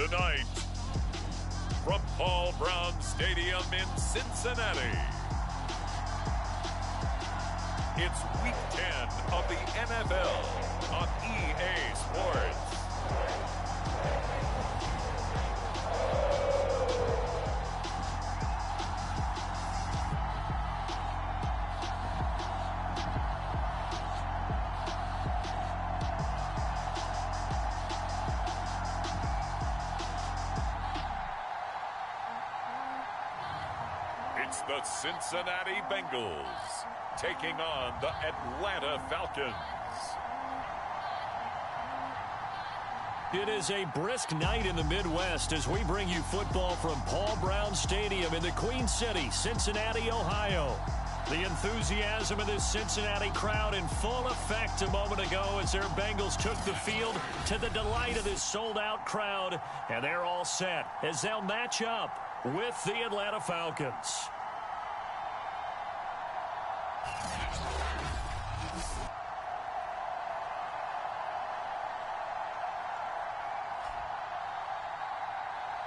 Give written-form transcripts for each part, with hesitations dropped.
Tonight, from Paul Brown Stadium in Cincinnati, it's Week 10 of the NFL on EA Sports. It's the Cincinnati Bengals taking on the Atlanta Falcons. It is a brisk night in the Midwest as we bring you football from Paul Brown Stadium in the Queen City, Cincinnati, Ohio. The enthusiasm of this Cincinnati crowd in full effect a moment ago as their Bengals took the field to the delight of this sold-out crowd. And they're all set as they'll match up with the Atlanta Falcons.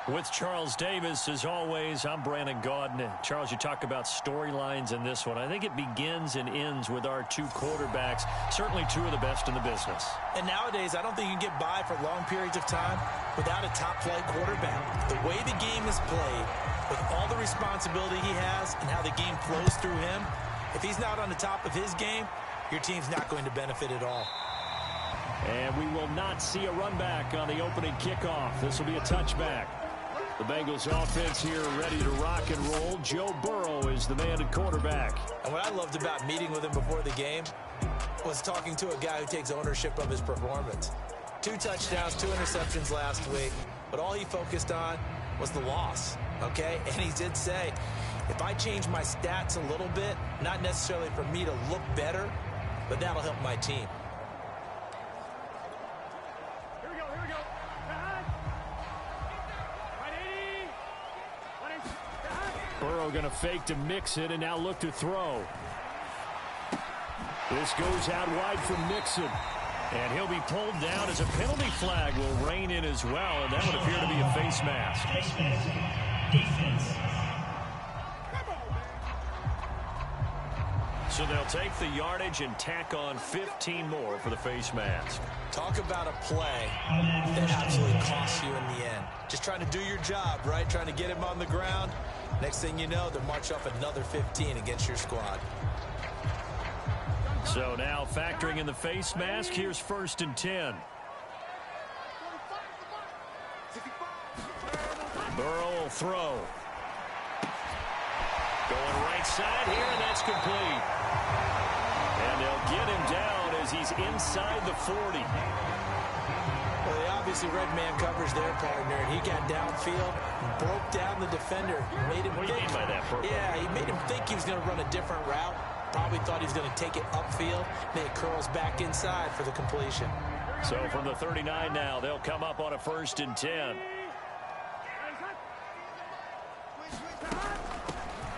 With Charles Davis, as always, I'm Brandon Gaudin. Charles, you talk about storylines in this one. I think it begins and ends with our two quarterbacks, certainly two of the best in the business. And nowadays, I don't think you can get by for long periods of time without a top-flight quarterback. The way the game is played, with all the responsibility he has and how the game flows through him, if he's not on the top of his game, your team's not going to benefit at all. And we will not see a run back on the opening kickoff. This will be a touchback. The Bengals offense here ready to rock and roll. Joe Burrow is the man at quarterback. And what I loved about meeting with him before the game was talking to a guy who takes ownership of his performance. 2 touchdowns, 2 interceptions last week, but all he focused on was the loss, okay? And he did say, if I change my stats a little bit, not necessarily for me to look better, but that'll help my team. Burrow going to fake to mix it and now look to throw. This goes out wide from Mixon. And he'll be pulled down as a penalty flag will rein in as well. And that would appear to be a face mask. Defense. So they'll take the yardage and tack on 15 more for the face mask. Talk about a play that absolutely costs you in the end. Just trying to do your job, right? Trying to get him on the ground. Next thing you know, they'll march off another 15 against your squad. So now factoring in the face mask, here's 1st and 10. Burrow will throw. Going right side here, and that's complete. And they'll get him down as he's inside the 40. Well, they obviously red man covers their partner, and he got downfield, broke down the defender, made him what do you mean by that, Purple? Yeah, he made him think he was going to run a different route. Probably thought he was going to take it upfield. Then it curls back inside for the completion. So from the 39 now, they'll come up on a 1st and 10.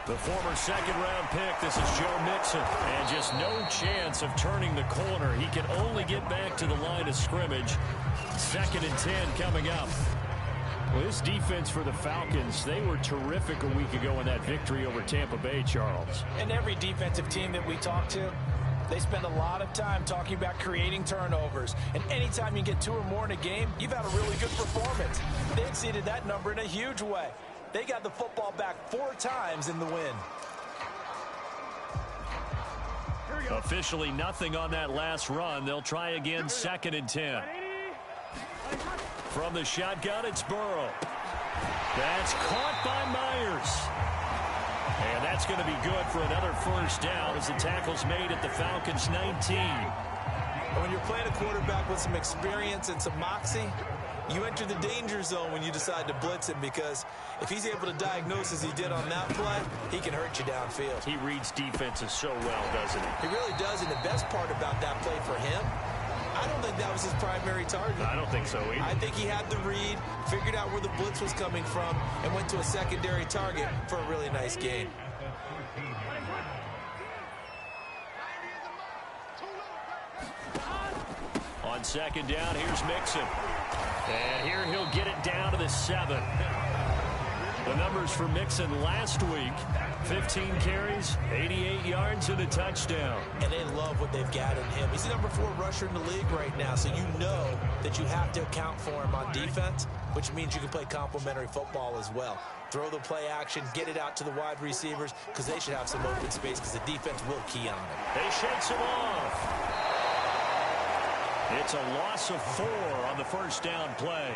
The former 2nd-round pick, this is Joe Mixon. And just no chance of turning the corner. He can only get back to the line of scrimmage. 2nd and 10 coming up. Well, this defense for the Falcons, they were terrific a week ago in that victory over Tampa Bay, Charles. And every defensive team that we talk to, they spend a lot of time talking about creating turnovers. And anytime you get 2 or more in a game, you've had a really good performance. They exceeded that number in a huge way. They got the football back 4 times in the win. Officially nothing on that last run. They'll try again, 2nd and 10. From the shotgun, it's Burrow. That's caught by Myers. And that's going to be good for another 1st down as the tackle's made at the Falcons' 19. And when you're playing a quarterback with some experience and some moxie, you enter the danger zone when you decide to blitz him, because if he's able to diagnose as he did on that play, he can hurt you downfield. He reads defenses so well, doesn't he? He really does, and the best part about that play for him, I don't think that was his primary target. I don't think so either. I think he had the read, figured out where the blitz was coming from, and went to a secondary target for a really nice gain. On On second down, here's Mixon. And here he'll get it down to the 7. The numbers for Mixon last week, 15 carries, 88 yards, and a touchdown. And they love what they've got in him. He's the number 4 rusher in the league right now, so you know that you have to account for him on defense, which means you can play complementary football as well. Throw the play action, get it out to the wide receivers, because they should have some open space, because the defense will key on it. They shakes him off. It's a loss of 4 on the first down play.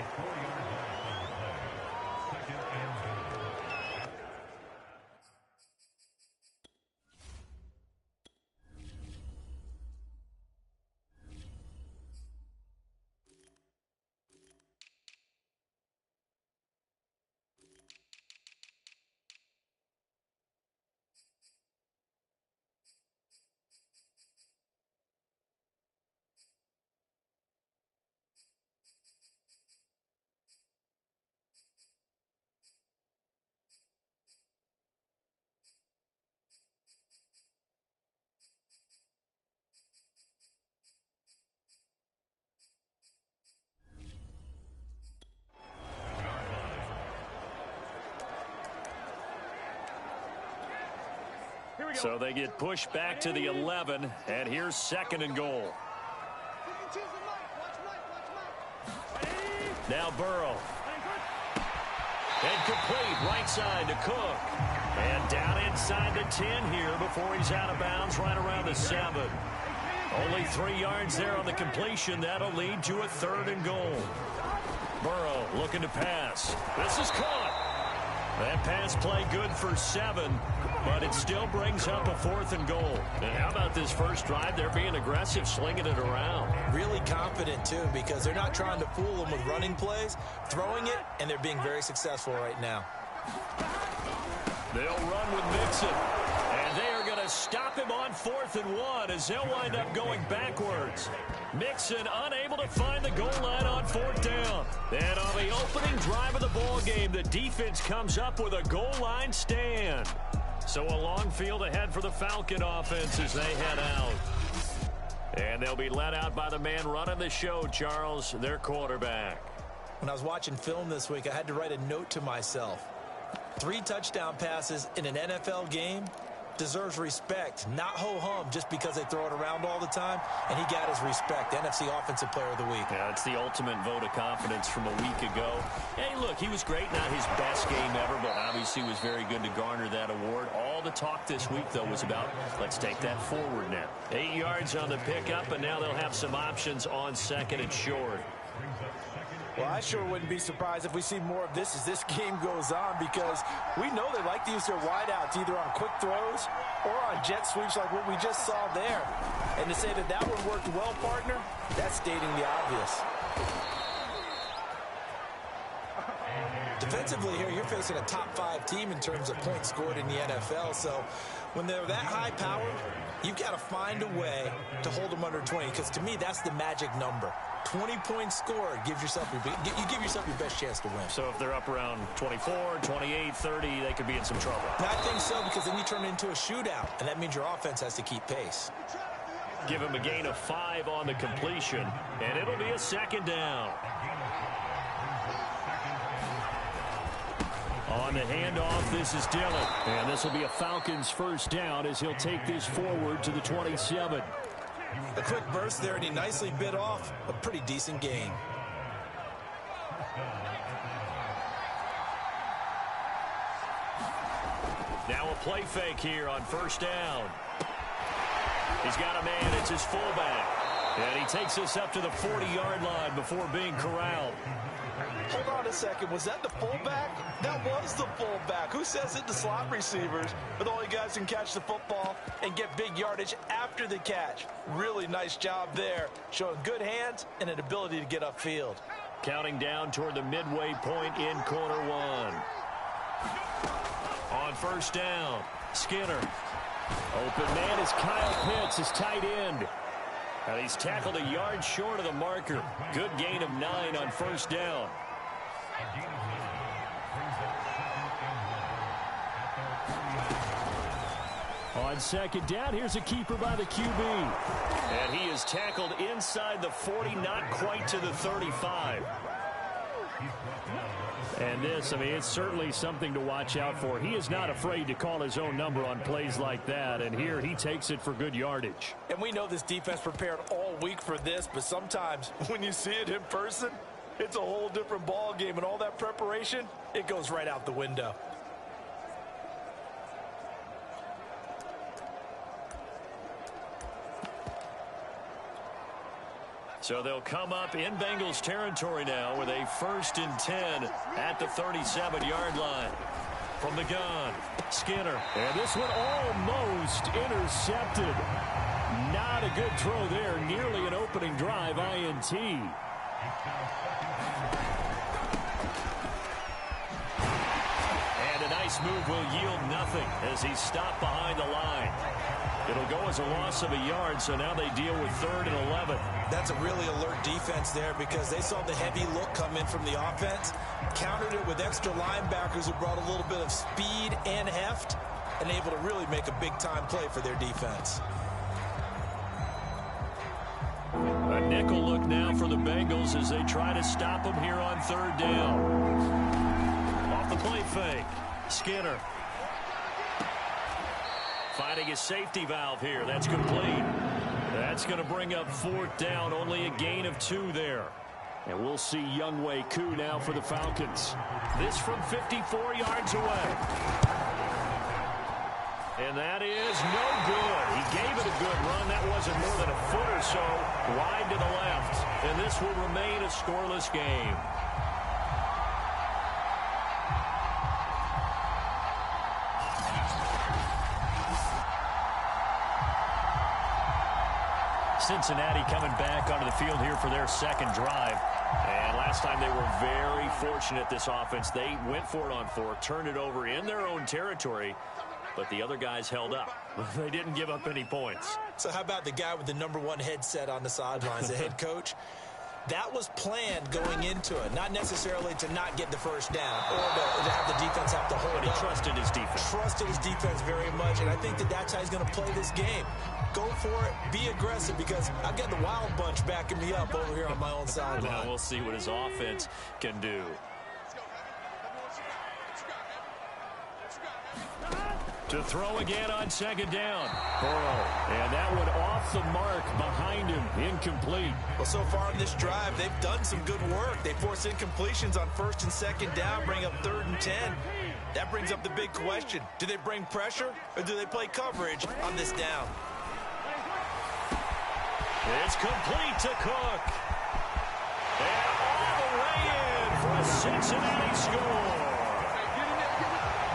So they get pushed back to the 11, and here's second and goal. Now Burrow. And complete right side to Cook. And down inside the 10 here before he's out of bounds right around the 7. Only 3 yards there on the completion. That'll lead to a 3rd and goal. Burrow looking to pass. This is caught. That pass play good for 7, but it still brings up a 4th and goal. And how about this first drive? They're being aggressive, slinging it around. Really confident, too, because they're not trying to fool them with running plays, throwing it, and they're being very successful right now. They'll run with Mixon, and they are going to stop him on 4th and 1 as they'll wind up going backwards. Mixon unable to find the goal line on 4th down. And on the opening drive of the ball game, the defense comes up with a goal line stand. So a long field ahead for the Falcon offense as they head out. And they'll be let out by the man running the show, Charles, their quarterback. When I was watching film this week, I had to write a note to myself. 3 touchdown passes in an NFL game deserves respect, not ho-hum just because they throw it around all the time, and he got his respect. NFC Offensive Player of the Week. Yeah, it's the ultimate vote of confidence from a week ago. Hey, look, he was great, not his best game ever, but obviously was very good to garner that award. All the talk this week, though, was about let's take that forward now. 8 yards on the pickup, and now they'll have some options on 2nd and short. Well, I sure wouldn't be surprised if we see more of this as this game goes on, because we know they like to use their wideouts either on quick throws or on jet sweeps like what we just saw there. And to say that that one worked well, partner, that's stating the obvious. Defensively here, you're facing a top 5 team in terms of points scored in the NFL. So when they're that high powered, you've got to find a way to hold them under 20, because to me, that's the magic number. 20 points scored gives yourself you give yourself your best chance to win. So if they're up around 24, 28, 30, they could be in some trouble. And I think so, because then you turn it into a shootout, and that means your offense has to keep pace. Give him a gain of 5 on the completion, and it'll be a 2nd down. On the handoff, this is Dillon. And this will be a Falcons first down as he'll take this forward to the 27. A quick burst there, and he nicely bit off a pretty decent gain. Now a play fake here on first down. He's got a man, it's his fullback. And he takes us up to the 40-yard line before being corralled. Hold on a second. Was that the fullback? That was the fullback. Who says it? The slot receivers are the only guys who can catch the football and get big yardage after the catch. Really nice job there, showing good hands and an ability to get upfield. Counting down toward the midway point in quarter 1. On first down, Skinner. Open man is Kyle Pitts, his tight end. And he's tackled a yard short of the marker. Good gain of 9 on first down. On second down, here's a keeper by the QB. And he is tackled inside the 40, not quite to the 35. And this, I mean, it's certainly something to watch out for. He is not afraid to call his own number on plays like that, and here he takes it for good yardage. And we know this defense prepared all week for this, but sometimes when you see it in person, it's a whole different ball game, and all that preparation, it goes right out the window. So they'll come up in Bengals territory now with a 1st and 10 at the 37-yard line. From the gun, Skinner. And this one almost intercepted. Not a good throw there. Nearly an opening drive, INT. And a nice move will yield nothing as he's stopped behind the line. It'll go as a loss of a yard, so now they deal with 3rd and 11. That's a really alert defense there because they saw the heavy look come in from the offense, countered it with extra linebackers who brought a little bit of speed and heft, and able to really make a big-time play for their defense. A nickel look now for the Bengals as they try to stop him here on 3rd down. Off the play fake, Skinner. Finding his safety valve here. That's complete. That's going to bring up 4th down. Only a gain of 2 there. And we'll see Younghoe Koo now for the Falcons. This from 54 yards away. And that is no good. He gave it a good run. That wasn't more than a foot or so wide to the left. And this will remain a scoreless game. Cincinnati coming back onto the field here for their 2nd drive. And last time they were very fortunate, this offense. They went for it on 4, turned it over in their own territory, but the other guys held up. They didn't give up any points. So how about the guy with the #1 headset on the sidelines, the head coach? That was planned going into it, not necessarily to not get the 1st down or to have the defense have to hold it. He trusted his defense. Trusted his defense very much, and I think that's how he's going to play this game. Go for it, be aggressive, because I've got the wild bunch backing me up over here on my own sideline. Now we'll see what his offense can do. To throw again on 2nd down. Burrow. And that one off the mark behind him. Incomplete. Well, so far in this drive, they've done some good work. They force incompletions on 1st and 2nd down, bring up 3rd and 10. That brings up the big question. Do they bring pressure or do they play coverage on this down? It's complete to Cook. And all the way in for a Cincinnati score.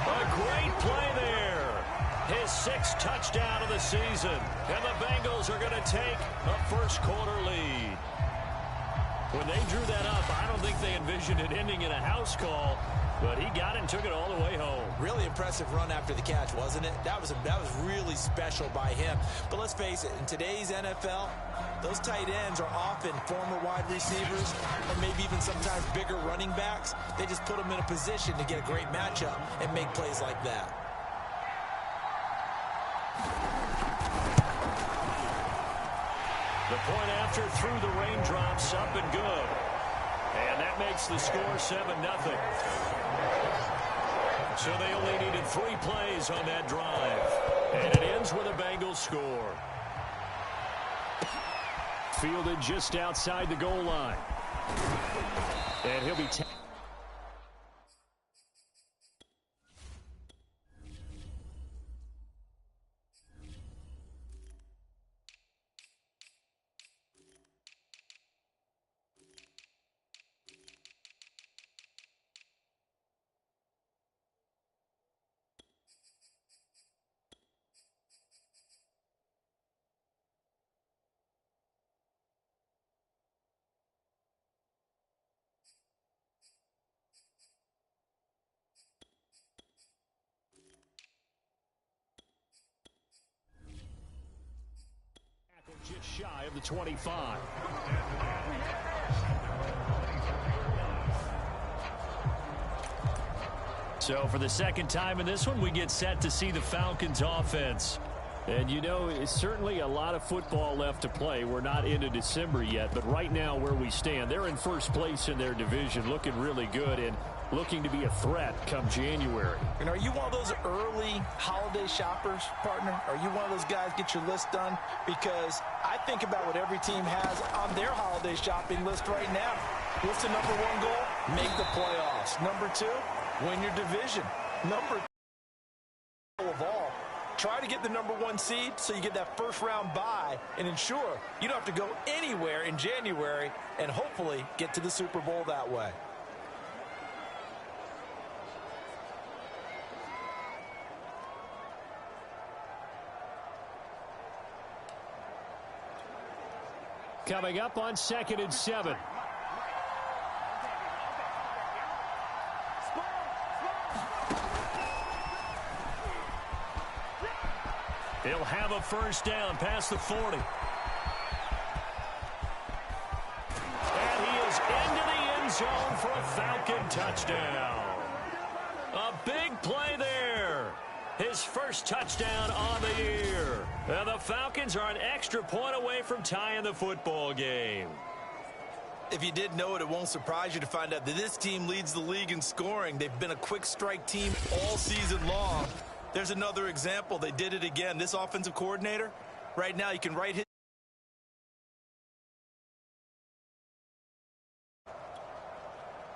A great play there. His 6th touchdown of the season. And the Bengals are going to take a 1st quarter lead. When they drew that up, I don't think they envisioned it ending in a house call, but he got it and took it all the way home. Really impressive run after the catch, wasn't it? That was really special by him. But let's face it, in today's NFL, those tight ends are often former wide receivers or maybe even sometimes bigger running backs. They just put them in a position to get a great matchup and make plays like that. The point after through the raindrops, up and good. And that makes the score 7-0. So they only needed 3 plays on that drive. And it ends with a Bengals score. Fielded just outside the goal line. And he'll be... just shy of the 25. So for the 2nd time in this one, we get set to see the Falcons offense And, you know, it's certainly a lot of football left to play. We're not into December yet, but right now where we stand, they're in first place in their division, looking really good and looking to be a threat come January. And are you one of those early holiday shoppers, partner? Are you one of those guys get your list done? Because I think about what every team has on their holiday shopping list right now. What's the number one goal? Make the playoffs. Number two, win your division. Number two of all, try to get the number one seed so you get that first round bye and ensure you don't have to go anywhere in January and hopefully get to the Super Bowl that way. Coming up on 2nd and 7. He'll have a first down past the 40. And he is into the end zone for a Falcon touchdown. A big play there. His first touchdown on the year. And the Falcons are an extra point away from tying the football game. If you didn't know it, it won't surprise you to find out that this team leads the league in scoring. They've been a quick strike team all season long. There's another example. They did it again. This offensive coordinator, right now, you can write his.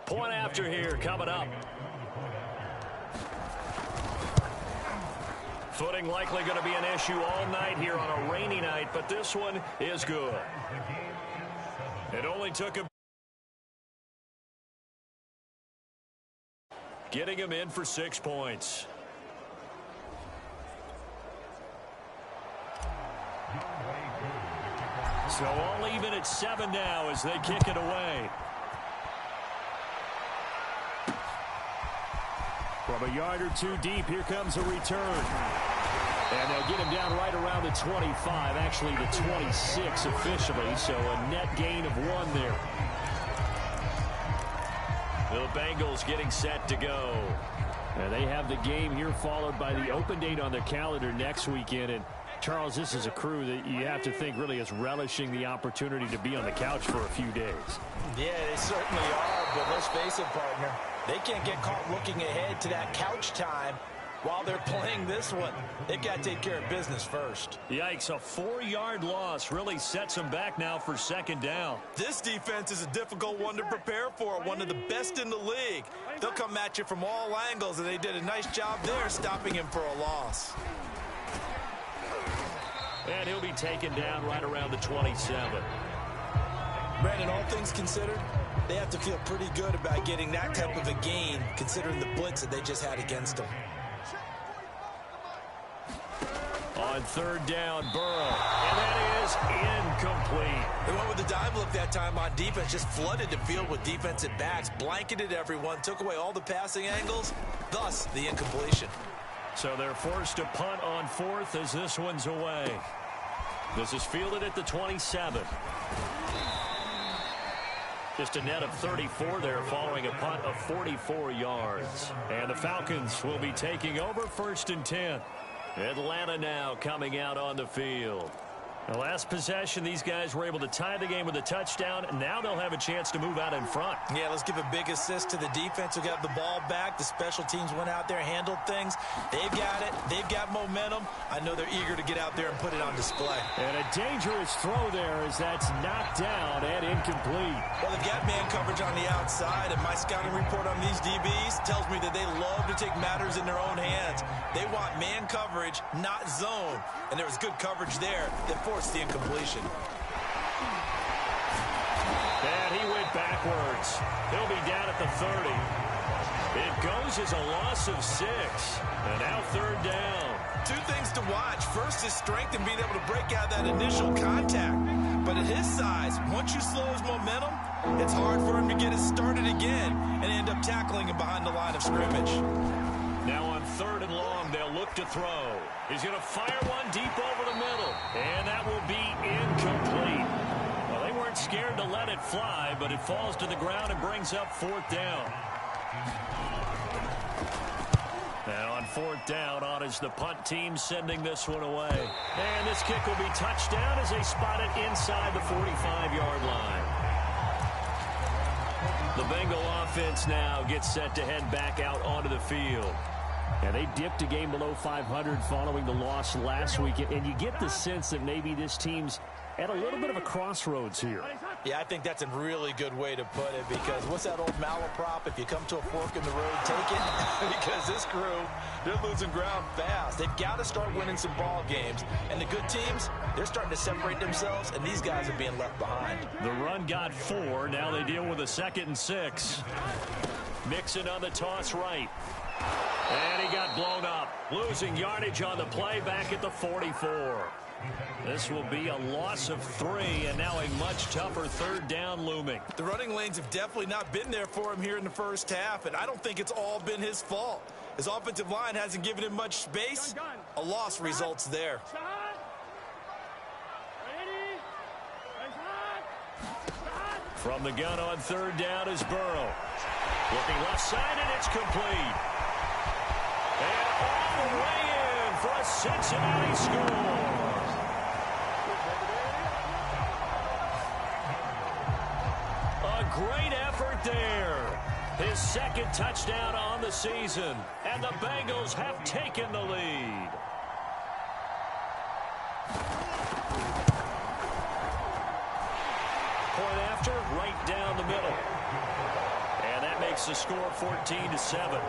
Point after here coming up. Footing likely going to be an issue all night here on a rainy night, but this one is good. It only took him getting him in for 6 points. So all even at 7 now as they kick it away. From a yard or two deep, here comes a return. And they'll get him down right around the 25, actually the 26 officially, so a net gain of 1 there. The Bengals getting set to go. And they have the game here followed by the open date on their calendar next weekend. And Charles, this is a crew that you have to think really is relishing the opportunity to be on the couch for a few days. Yeah, they certainly are, but let's face it, partner. They can't get caught looking ahead to that couch time while they're playing this one. They've got to take care of business first. Yikes, a 4-yard loss really sets them back now for 2nd down. This defense is a difficult one to prepare for, one of the best in the league. They'll come at you from all angles, and they did a nice job there stopping him for a loss. And he'll be taken down right around the 27. Brandon, all things considered, they have to feel pretty good about getting that type of a gain, considering the blitz that they just had against them. On 3rd down, Burrow. And that is incomplete. They went with the dime look that time on defense, just flooded the field with defensive backs, blanketed everyone, took away all the passing angles, thus the incompletion. So they're forced to punt on 4th as this one's away. This is fielded at the 27. Just a net of 34 there following a punt of 44 yards. And the Falcons will be taking over 1st and 10. Atlanta now coming out on the field. The last possession, these guys were able to tie the game with a touchdown, and now they'll have a chance to move out in front. Yeah, let's give a big assist to the defense who got the ball back. The special teams went out there, handled things. They've got it. They've got momentum. I know they're eager to get out there and put it on display. And a dangerous throw there as that's knocked down and incomplete. Well, they've got man coverage on the outside, and my scouting report on these DBs tells me that they love to take matters in their own hands. They want man coverage, not zone. And there was good coverage there that forced the incompletion. And he went backwards. He'll be down at the 30. It goes as a loss of 6. And now 3rd down. 2 things to watch. First, his strength and being able to break out that initial contact. But at his size, once you slow his momentum, it's hard for him to get it started again and end up tackling him behind the line of scrimmage. Now on 3rd and long, they'll look to throw. He's going to fire one deep over the middle. And that will be incomplete. Well, they weren't scared to let it fly, but it falls to the ground and brings up 4th down. And on fourth down, on is the punt team sending this one away. And this kick will be touchdown as they spot it inside the 45-yard line. The Bengal offense now gets set to head back out onto the field. And they dipped a game below 500 following the loss last week. And you get the sense that maybe this team's at a little bit of a crossroads here. Yeah, I think that's a really good way to put it, because what's that old malaprop? If you come to a fork in the road, take it. Because this crew, they're losing ground fast. They've got to start winning some ball games. And the good teams, they're starting to separate themselves, and these guys are being left behind. The run got 4. Now they deal with a 2nd and 6. Mixon on the toss right. And he got blown up. Losing yardage on the play back at the 44. This will be a loss of 3, and now a much tougher 3rd down looming. The running lanes have definitely not been there for him here in the first half, and I don't think it's all been his fault. His offensive line hasn't given him much space. A loss results there. From the gun on 3rd down is Burrow. Looking left side, and it's complete. And all the way in for a Cincinnati score. Great effort there. His 2nd touchdown on the season. And the Bengals have taken the lead. Point after, right down the middle. And that makes the score 14-7.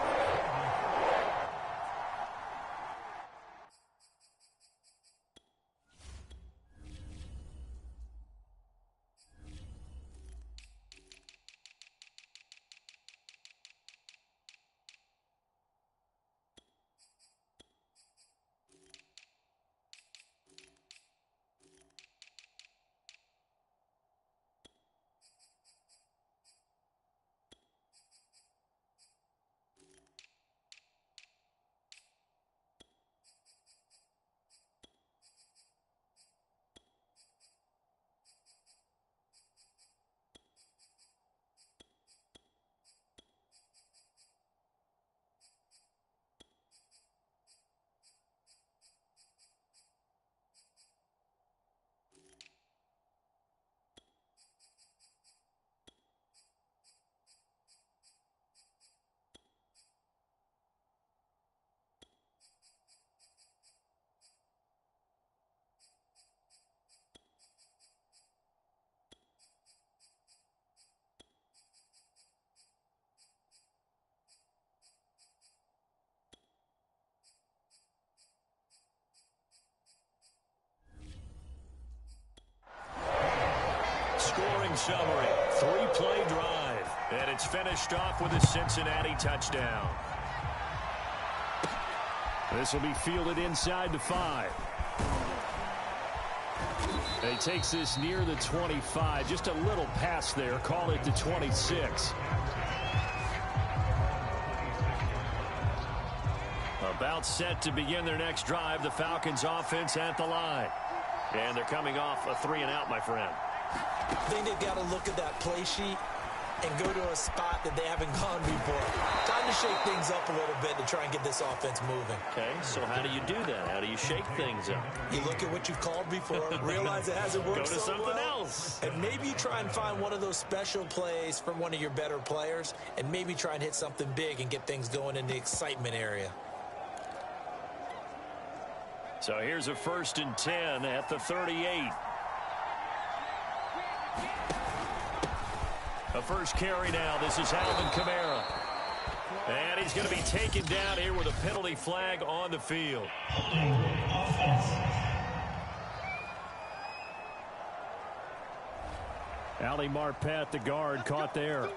Scoring summary, 3-play drive. And it's finished off with a Cincinnati touchdown. This will be fielded inside the 5. And he takes this near the 25. Just a little pass there. Call it the 26. About set to begin their next drive. The Falcons offense at the line. And they're coming off a 3-and-out, my friend. I think they've got to look at that play sheet and go to a spot that they haven't gone before. Time to shake things up a little bit to try and get this offense moving. Okay, so how do you do that? How do you shake things up? You look at what you've called before, realize it hasn't worked so well. Go to something else. And maybe you try and find one of those special plays from one of your better players, and maybe try and hit something big and get things going in the excitement area. So here's a 1st and 10 at the 38. A first carry now. This is Alvin Kamara. And he's going to be taken down here with a penalty flag on the field. Ali Marpet, the guard, caught there.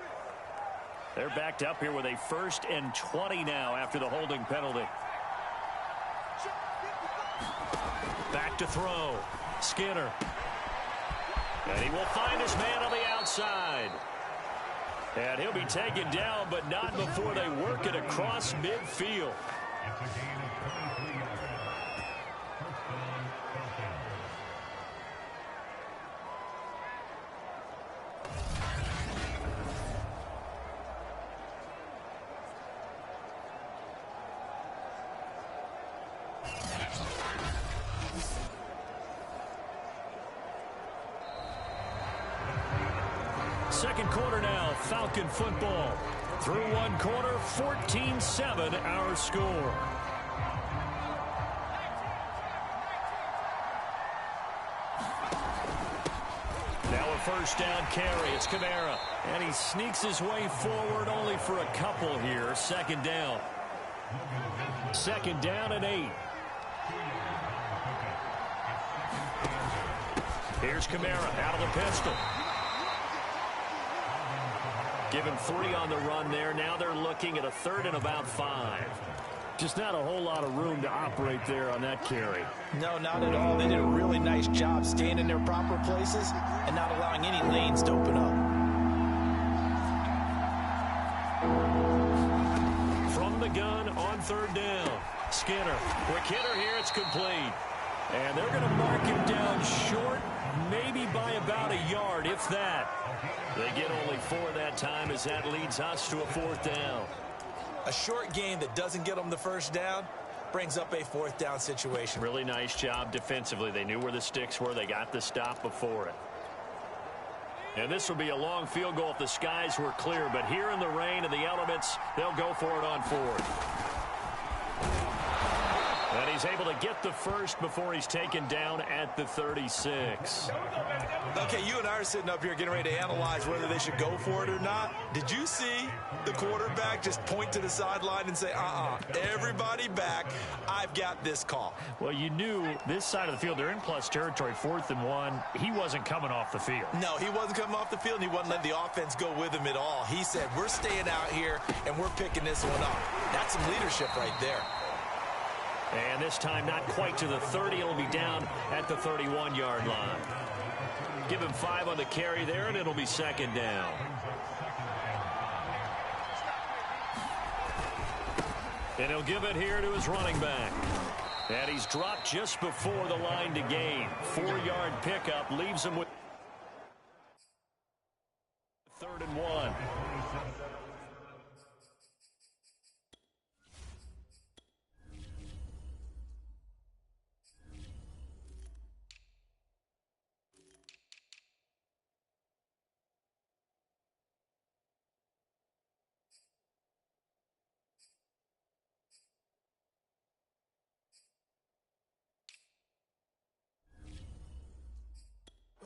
They're backed up here with a 1st and 20 now after the holding penalty. Back to throw. Skinner. And he will find his man on the outside. And he'll be taken down, but not before they work it across midfield. Second quarter now, Falcon football. Through one quarter, 14-7 our score. Now a first down carry. It's Kamara. And he sneaks his way forward only for a couple here. Second down. Second down and 8. Here's Kamara out of the pistol. Give him 3 on the run there. Now they're looking at a third and about 5. Just not a whole lot of room to operate there on that carry. No, not at all. They did a really nice job staying in their proper places and not allowing any lanes to open up. From the gun on third down. Skinner. Quick hitter here. It's complete. And they're going to mark him down short, maybe by about a yard, if that. They get only 4 that time as that leads us to a fourth down. A short game that doesn't get them the first down brings up a fourth down situation. Really nice job defensively. They knew where the sticks were. They got the stop before it. And this will be a long field goal if the skies were clear. But here in the rain and the elements, they'll go for it on 4th. And he's able to get the first before he's taken down at the 36. Okay, you and I are sitting up here getting ready to analyze whether they should go for it or not. Did you see the quarterback just point to the sideline and say, everybody back, I've got this call? Well, you knew this side of the field, they're in plus territory, 4th and 1. He wasn't coming off the field. No, he wasn't coming off the field, and he wasn't letting the offense go with him at all. He said, we're staying out here, and we're picking this one up. That's some leadership right there. And this time not quite to the 30. It'll be down at the 31-yard line. Give him 5 on the carry there, and it'll be second down. And he'll give it here to his running back. And he's dropped just before the line to gain. 4-yard pickup leaves him with 3rd and 1.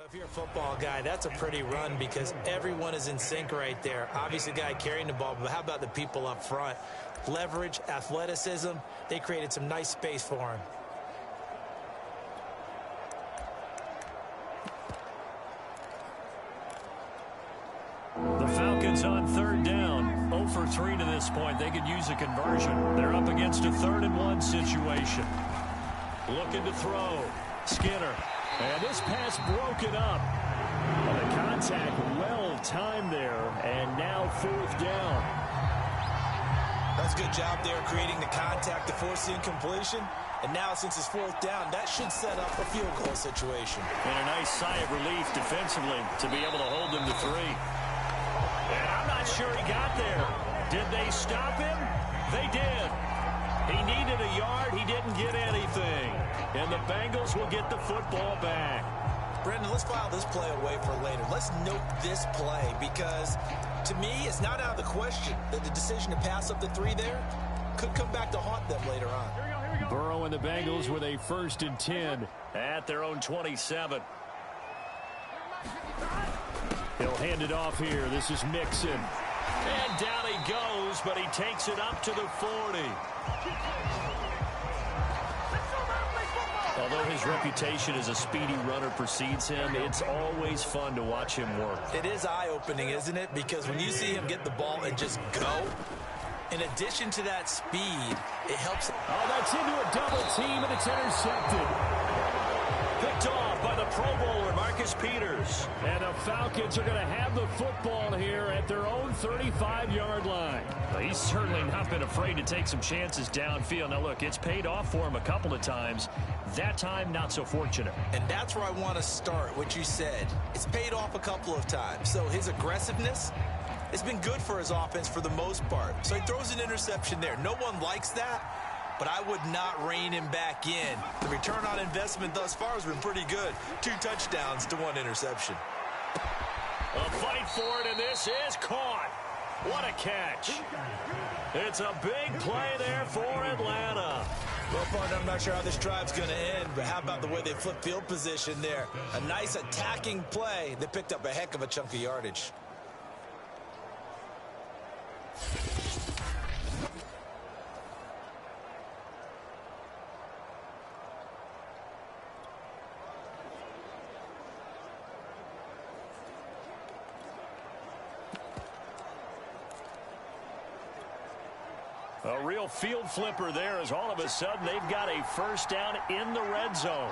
If you're a football guy, that's a pretty run because everyone is in sync right there. Obviously, the guy carrying the ball, but how about the people up front? Leverage, athleticism, they created some nice space for him. The Falcons on third down. 0 for 3 to this point. They could use a conversion. They're up against a 3rd and 1 situation. Looking to throw. Skinner. And this pass broken up. Well, the contact well timed there. And now 4th down. That's a good job there creating the contact to force the incompletion. And now since it's 4th down, that should set up a field goal situation. And a nice sigh of relief defensively to be able to hold them to 3. And I'm not sure he got there. Did they stop him? They did. He needed a yard. He didn't get anything. And the Bengals will get the football back. Brendan, let's file this play away for later. Let's note this play because, to me, it's not out of the question that the decision to pass up the 3 there could come back to haunt them later on. Burrow and the Bengals with a 1st and 10 at their own 27. He'll hand it off here. This is Mixon. And down he goes, but he takes it up to the 40. Although his reputation as a speedy runner precedes him, it's always fun to watch him work. It is eye-opening, isn't it? Because when you see him get the ball and just go, in addition to that speed, it helps. Oh, that's into a double team, and it's intercepted. Picked off by the Pro Bowler, Marcus Peters. And the Falcons are going to have the football here at their own 35-yard line. Well, he's certainly not been afraid to take some chances downfield. Now, look, it's paid off for him a couple of times. That time, not so fortunate. And that's where I want to start, what you said. It's paid off a couple of times. So his aggressiveness has been good for his offense for the most part. So he throws an interception there. No one likes that. But I would not rein him back in. The return on investment thus far has been pretty good. 2 touchdowns to 1 interception. A fight for it, and this is caught. What a catch. It's a big play there for Atlanta. Well, partner, I'm not sure how this drive's going to end, but how about the way they flip field position there? A nice attacking play. They picked up a heck of a chunk of yardage. A real field flipper there as all of a sudden they've got a first down in the red zone.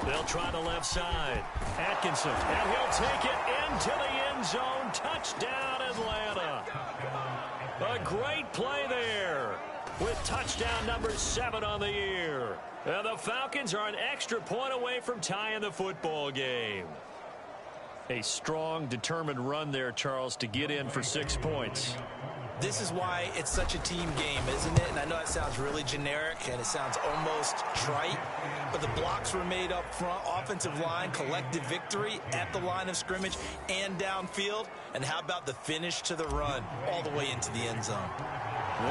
They'll try the left side. Atkinson, and he'll take it into the end zone. Touchdown, Atlanta. A great play there with touchdown number 7 on the year. And the Falcons are an extra point away from tying the football game. A strong, determined run there, Charles, to get in for 6 points. This is why it's such a team game, isn't it? And I know it sounds really generic and it sounds almost trite, but the blocks were made up front, offensive line, collective victory at the line of scrimmage and downfield. And how about the finish to the run all the way into the end zone?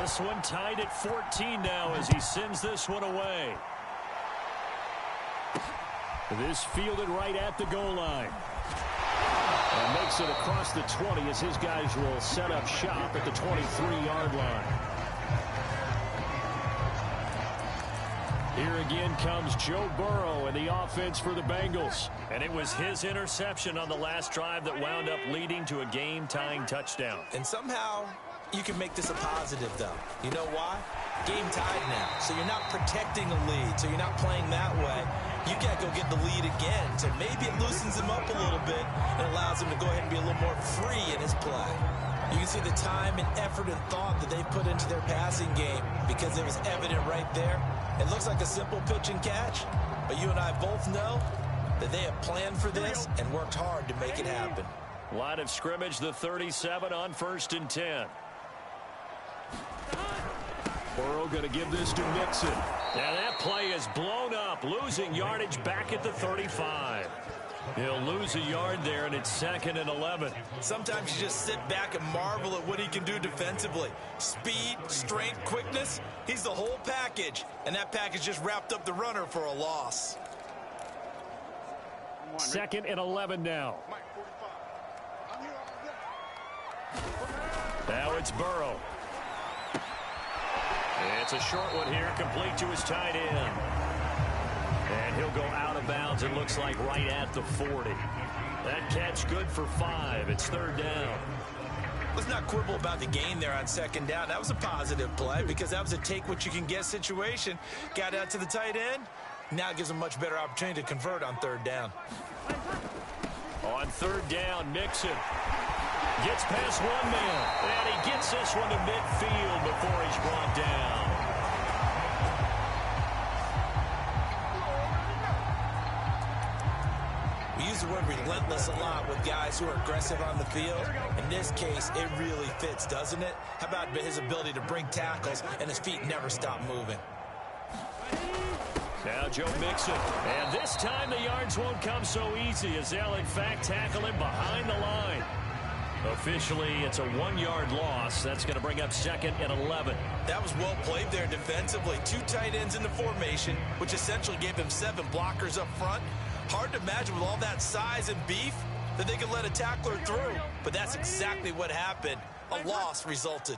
This one tied at 14 now as he sends this one away. This fielded right at the goal line. And makes it across the 20 as his guys will set up shop at the 23-yard line. Here again comes Joe Burrow and the offense for the Bengals. And it was his interception on the last drive that wound up leading to a game-tying touchdown. And somehow you can make this a positive, though. You know why? Game tied now. So you're not protecting a lead. So you're not playing that way. You got to go get the lead again. So maybe it loosens him up a little bit and allows him to go ahead and be a little more free in his play. You can see the time and effort and thought that they put into their passing game because it was evident right there. It looks like a simple pitch and catch, but you and I both know that they have planned for this and worked hard to make it happen. Line of scrimmage, the 37 on 1st and 10. Burrow going to give this to Mixon. Now that play is blown up, losing yardage back at the 35. He'll lose a yard there, and it's 2nd and 11. Sometimes you just sit back and marvel at what he can do defensively. Speed, strength, quickness, he's the whole package. And that package just wrapped up the runner for a loss. 2nd and 11 now. Now it's Burrow. It's a short one here, complete to his tight end. And he'll go out of bounds, it looks like right at the 40. That catch good for 5. It's 3rd down. Let's not quibble about the gain there on 2nd down. That was a positive play because that was a take-what-you-can-get situation. Got out to the tight end. Now it gives him a much better opportunity to convert on 3rd down. On 3rd down, Mixon gets past one man, and he gets this one to midfield before he's brought down. We use the word relentless a lot with guys who are aggressive on the field. In this case, it really fits, doesn't it? How about his ability to break tackles and his feet never stop moving? Now Joe Mixon, and this time the yards won't come so easy as they'll in fact tackle him behind the line. Officially, it's a 1-yard loss. That's going to bring up 2nd and 11. That was well played there defensively. 2 tight ends in the formation, which essentially gave him 7 blockers up front. Hard to imagine with all that size and beef that they could let a tackler through. But that's exactly what happened. A loss resulted.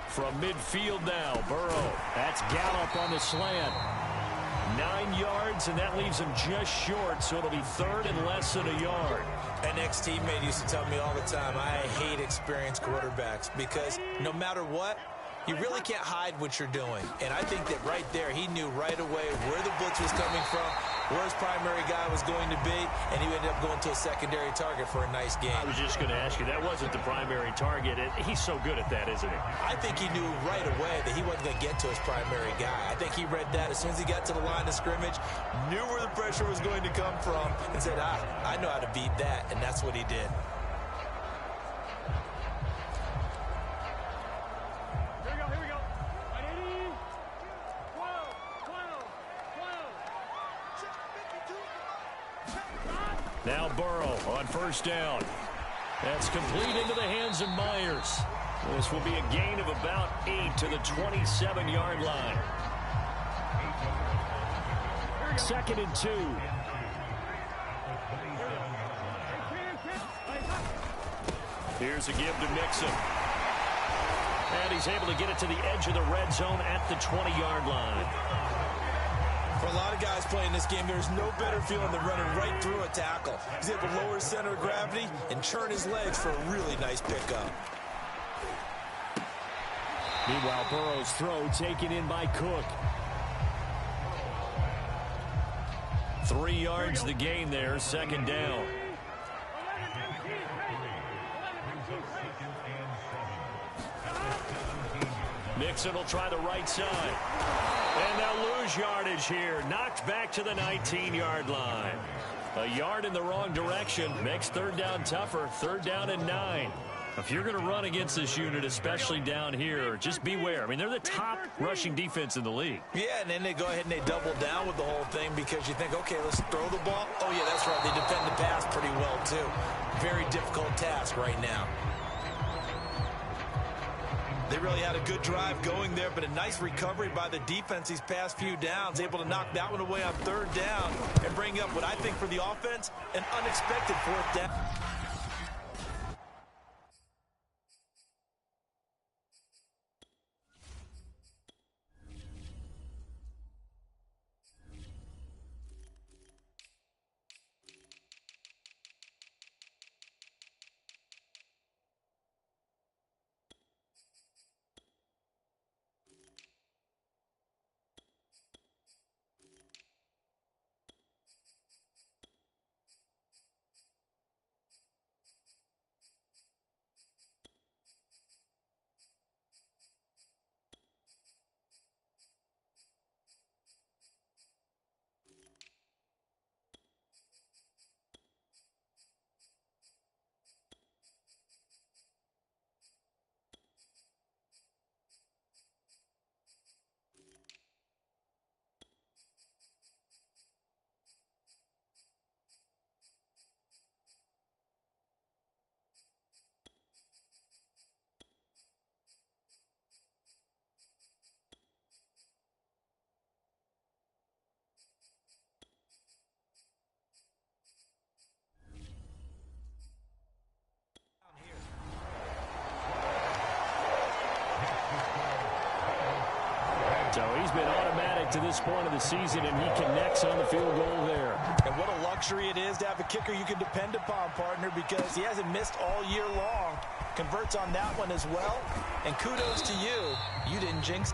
From midfield now, Burrow. That's Gallup on the slant. 9 yards, and that leaves him just short, so it'll be 3rd and less than a yard. An ex-teammate used to tell me all the time, I hate experienced quarterbacks because no matter what, you really can't hide what you're doing. And I think that right there, he knew right away where the blitz was coming from, where his primary guy was going to be, and he ended up going to a secondary target for a nice game. I was just going to ask you, that wasn't the primary target. He's so good at that, isn't he? I think he knew right away that he wasn't going to get to his primary guy. I think he read that as soon as he got to the line of scrimmage, knew where the pressure was going to come from, and said, I know how to beat that, and that's what he did. Now Burrow on first down. That's complete into the hands of Myers. This will be a gain of about 8 to the 27-yard line. 2nd and 2. Here's a give to Mixon. And he's able to get it to the edge of the red zone at the 20-yard line. For a lot of guys playing this game, there's no better feeling than running right through a tackle. He's able to lower his center of gravity and churn his legs for a really nice pickup. Meanwhile, Burrow's throw taken in by Cook. 3 yards the gain there, 2nd down. Mixon will try the right side. And they'll lose yardage here. Knocked back to the 19-yard line. A yard in the wrong direction makes 3rd down tougher. 3rd down and 9. If you're going to run against this unit, especially down here, just beware. I mean, they're the top rushing defense in the league. Yeah, and then they go ahead and they double down with the whole thing because you think, okay, let's throw the ball. Oh, yeah, that's right. They defend the pass pretty well, too. Very difficult task right now. They really had a good drive going there, but a nice recovery by the defense these past few downs, able to knock that one away on 3rd down and bring up what I think for the offense, an unexpected 4th down. So he's been automatic to this point of the season, and he connects on the field goal there. And what a luxury it is to have a kicker you can depend upon, partner, because he hasn't missed all year long. Converts on that one as well. And kudos to you. You didn't jinx.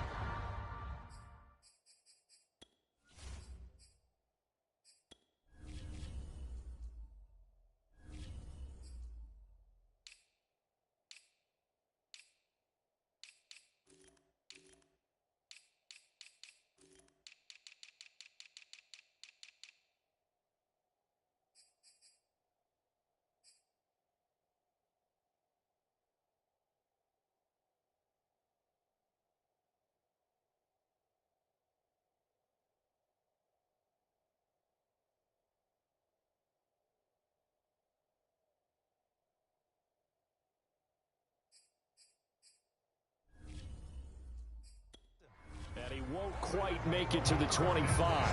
And he won't quite make it to the 25.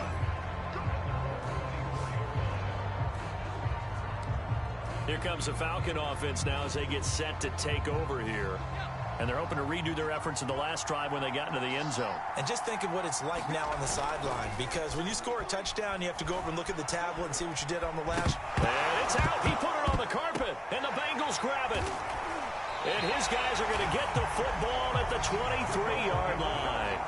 Here comes the Falcon offense now as they get set to take over here. And they're hoping to redo their efforts in the last drive when they got into the end zone. And just think of what it's like now on the sideline, because when you score a touchdown, you have to go over and look at the tablet and see what you did on the last. And it's out. He put it on the carpet, and the Bengals grab it. And his guys are going to get the football at the 23-yard line.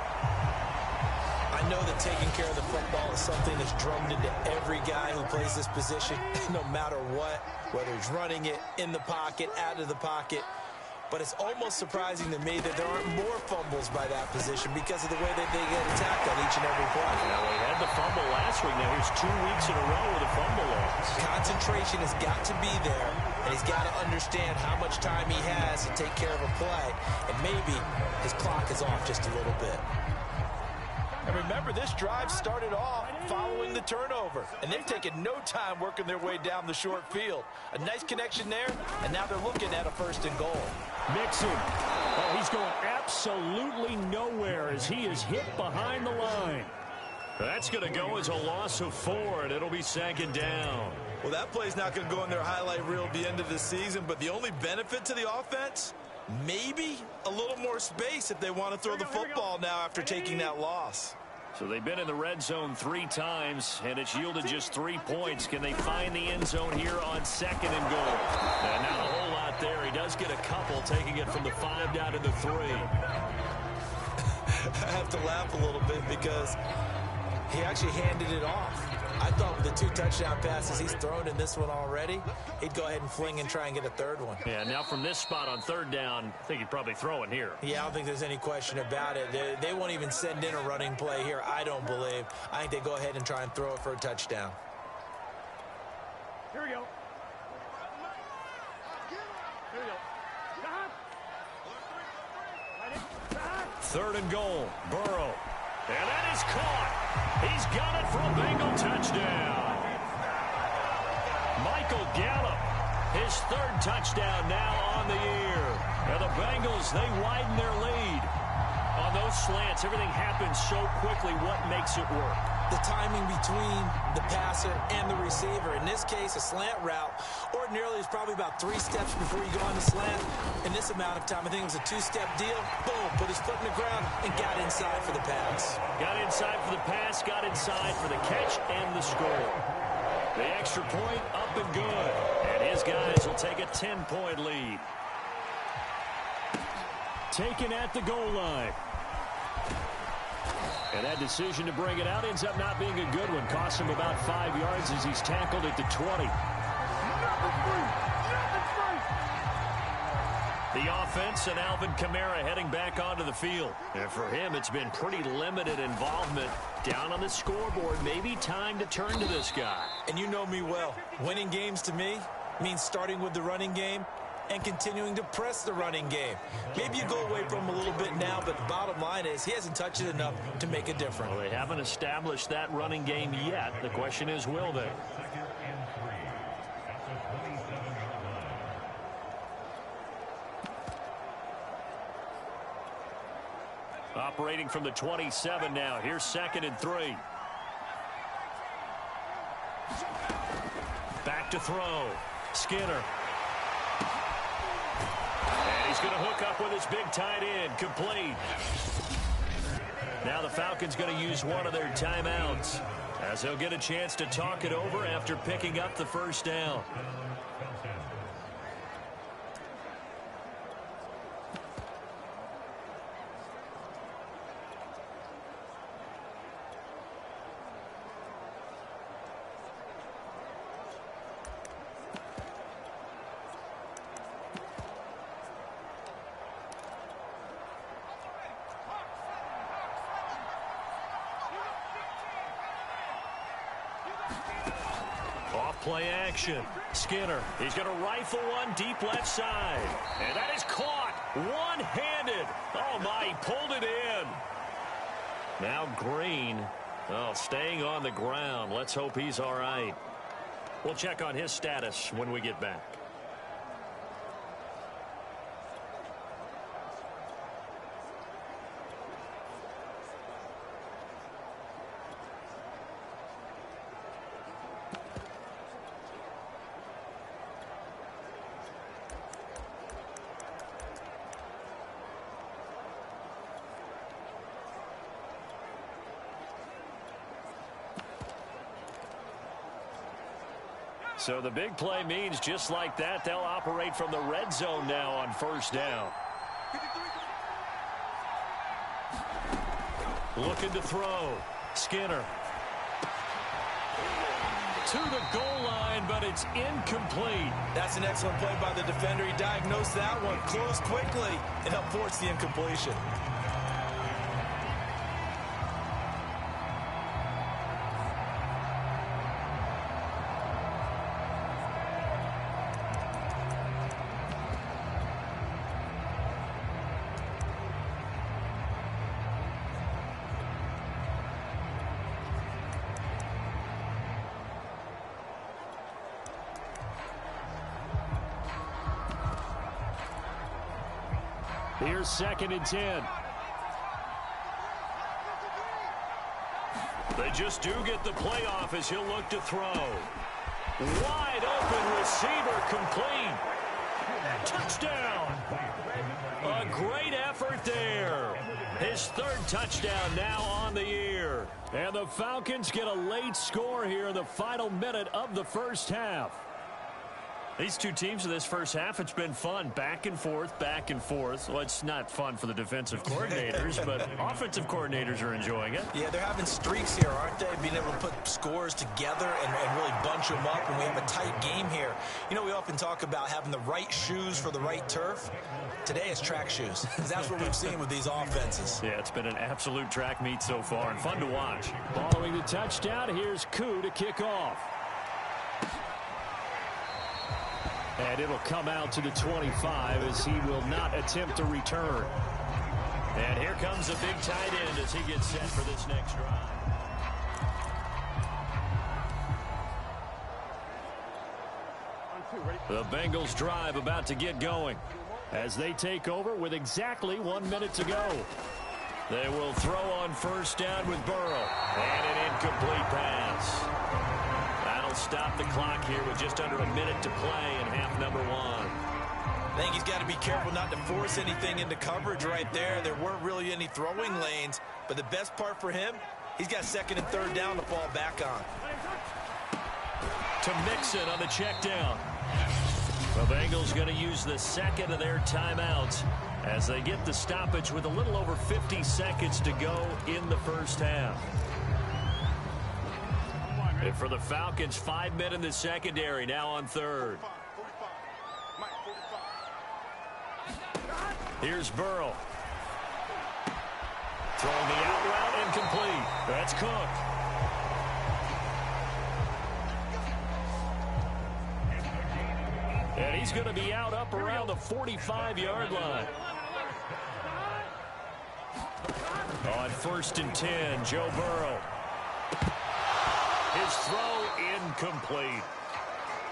I know that taking care of the football is something that's drummed into every guy who plays this position, no matter what, whether he's running it, in the pocket, out of the pocket. But it's almost surprising to me that there aren't more fumbles by that position because of the way that they get attacked on each and every play. Now, they had the fumble last week. Now, here's 2 weeks in a row with a fumble loss. Concentration has got to be there, and he's got to understand how much time he has to take care of a play. And maybe his clock is off just a little bit. And remember, this drive started off following the turnover, and they've taken no time working their way down the short field. A nice connection there, and now they're looking at a 1st and goal. Mixon. Oh, he's going absolutely nowhere as he is hit behind the line. That's going to go as a loss of 4, and it'll be 2nd down. Well, that play's not going to go in their highlight reel at the end of the season, but the only benefit to the offense, maybe a little more space if they want to throw the football now after taking that loss. So they've been in the red zone 3 times, and it's yielded just 3 points. Can they find the end zone here on 2nd and goal? And not a whole lot there. He does get a couple, taking it from the 5 down to the 3. I have to laugh a little bit because he actually handed it off. I thought with the 2 touchdown passes he's thrown in this one already, he'd go ahead and fling and try and get a 3rd one. Yeah, now from this spot on 3rd down, I think he'd probably throw it here. Yeah, I don't think there's any question about it. They won't even send in a running play here, I don't believe. I think they go ahead and try and throw it for a touchdown. Here we go. Here we go. 3rd and goal, Burrow. And that is caught. He's got it for a Bengal touchdown. Michael Gallup, his 3rd touchdown now on the year. And the Bengals, they widen their lead. On those slants, everything happens so quickly. What makes it work? The timing between the passer and the receiver. In this case, a slant route ordinarily is probably about 3 steps before you go on the slant. In this amount of time, I think it was a 2-step deal. Boom, put his foot in the ground and got inside for the pass. Got inside for the pass, got inside for the catch and the score. The extra point up and good. And his guys will take a 10-point lead. Taken at the goal line. And that decision to bring it out ends up not being a good one. Costs him about 5 yards as he's tackled at the 20. The offense and Alvin Kamara heading back onto the field. And for him, it's been pretty limited involvement. Down on the scoreboard, maybe time to turn to this guy. And you know me well. Winning games to me means starting with the running game and continuing to press the running game. Maybe you go away from him a little bit now, but the bottom line is he hasn't touched it enough to make a difference. Well, they haven't established that running game yet. The question is, will they? Operating from the 27 now. Here's 2nd and 3. Back to throw. Skinner. And he's going to hook up with his big tight end. Complete. Now the Falcons going to use one of their timeouts as they'll get a chance to talk it over after picking up the 1st down. Play action. Skinner. He's going to rifle one deep left side. And that is caught. One-handed. Oh, my. He pulled it in. Now Green. Oh, staying on the ground. Let's hope he's all right. We'll check on his status when we get back. So the big play means just like that, they'll operate from the red zone now on 1st down. Looking to throw. Skinner. To the goal line, but it's incomplete. That's an excellent play by the defender. He diagnosed that one, closed quickly, and helped force the incompletion. Here's 2nd and 10. They just do get the playoff as he'll look to throw. Wide open receiver complete. Touchdown. A great effort there. His 3rd touchdown now on the year. And the Falcons get a late score here in the final minute of the first half. These two teams in this first half, it's been fun. Back and forth, back and forth. Well, it's not fun for the defensive coordinators, but offensive coordinators are enjoying it. Yeah, they're having streaks here, aren't they? Being able to put scores together and really bunch them up, and we have a tight game here. You know, we often talk about having the right shoes for the right turf. Today it's track shoes, because that's what we've seen with these offenses. Yeah, it's been an absolute track meet so far, and fun to watch. Following the touchdown, here's Koo to kick off. And it'll come out to the 25 as he will not attempt to return. And here comes a big tight end as he gets set for this next drive. The Bengals drive about to get going as they take over with exactly 1 minute to go. They will throw on 1st down with Burrow. And an incomplete pass. That'll stop the clock here with just under a minute to play in half number 1. I think he's got to be careful not to force anything into coverage right there. There weren't really any throwing lanes, but the best part for him, he's got 2nd and 3rd down to fall back on. To Mixon on the check down. The Bengals going to use the 2nd of their timeouts as they get the stoppage with a little over 50 seconds to go in the first half. And for the Falcons, 5 men in the secondary, now on 3rd. Here's Burrow. Throwing the out route, incomplete. That's Cook. And he's going to be out up around the 45-yard line. On 1st and 10, Joe Burrow. His throw incomplete.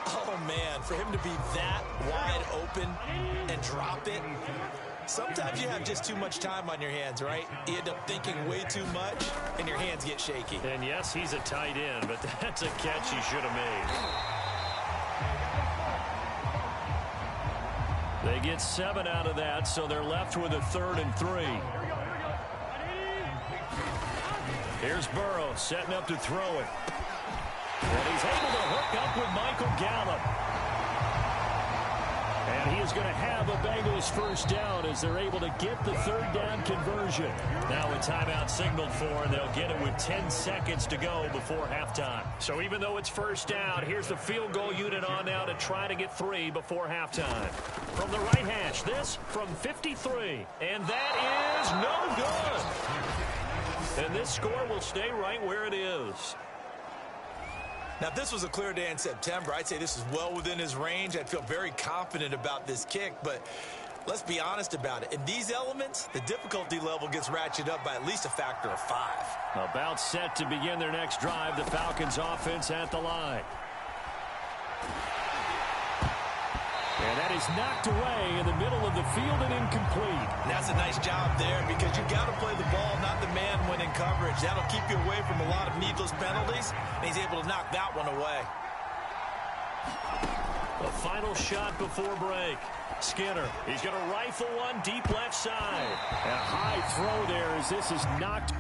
Oh, man, for him to be that wide open and drop it. Sometimes you have just too much time on your hands, right? You end up thinking way too much, and your hands get shaky. And, yes, he's a tight end, but that's a catch he should have made. They get 7 out of that, so they're left with a 3rd and 3. Here's Burrow setting up to throw it. And he's able to hook up with Michael Gallup. And he is going to have a Bengals 1st down as they're able to get the 3rd down conversion. Now a timeout signaled for, and they'll get it with 10 seconds to go before halftime. So even though it's 1st down, here's the field goal unit on now to try to get 3 before halftime. From the right hash, this from 53. And that is no good. And this score will stay right where it is. Now, if this was a clear day in September, I'd say this is well within his range. I'd feel very confident about this kick, but let's be honest about it. In these elements, the difficulty level gets ratcheted up by at least a factor of 5. About set to begin their next drive, the Falcons offense at the line. And that is knocked away in the middle of the field and incomplete. And that's a nice job there because you've got to play the ball, not the man when in coverage. That'll keep you away from a lot of needless penalties, and he's able to knock that one away. The final shot before break. Skinner, he's going to rifle one deep left side. And a high throw there as this is knocked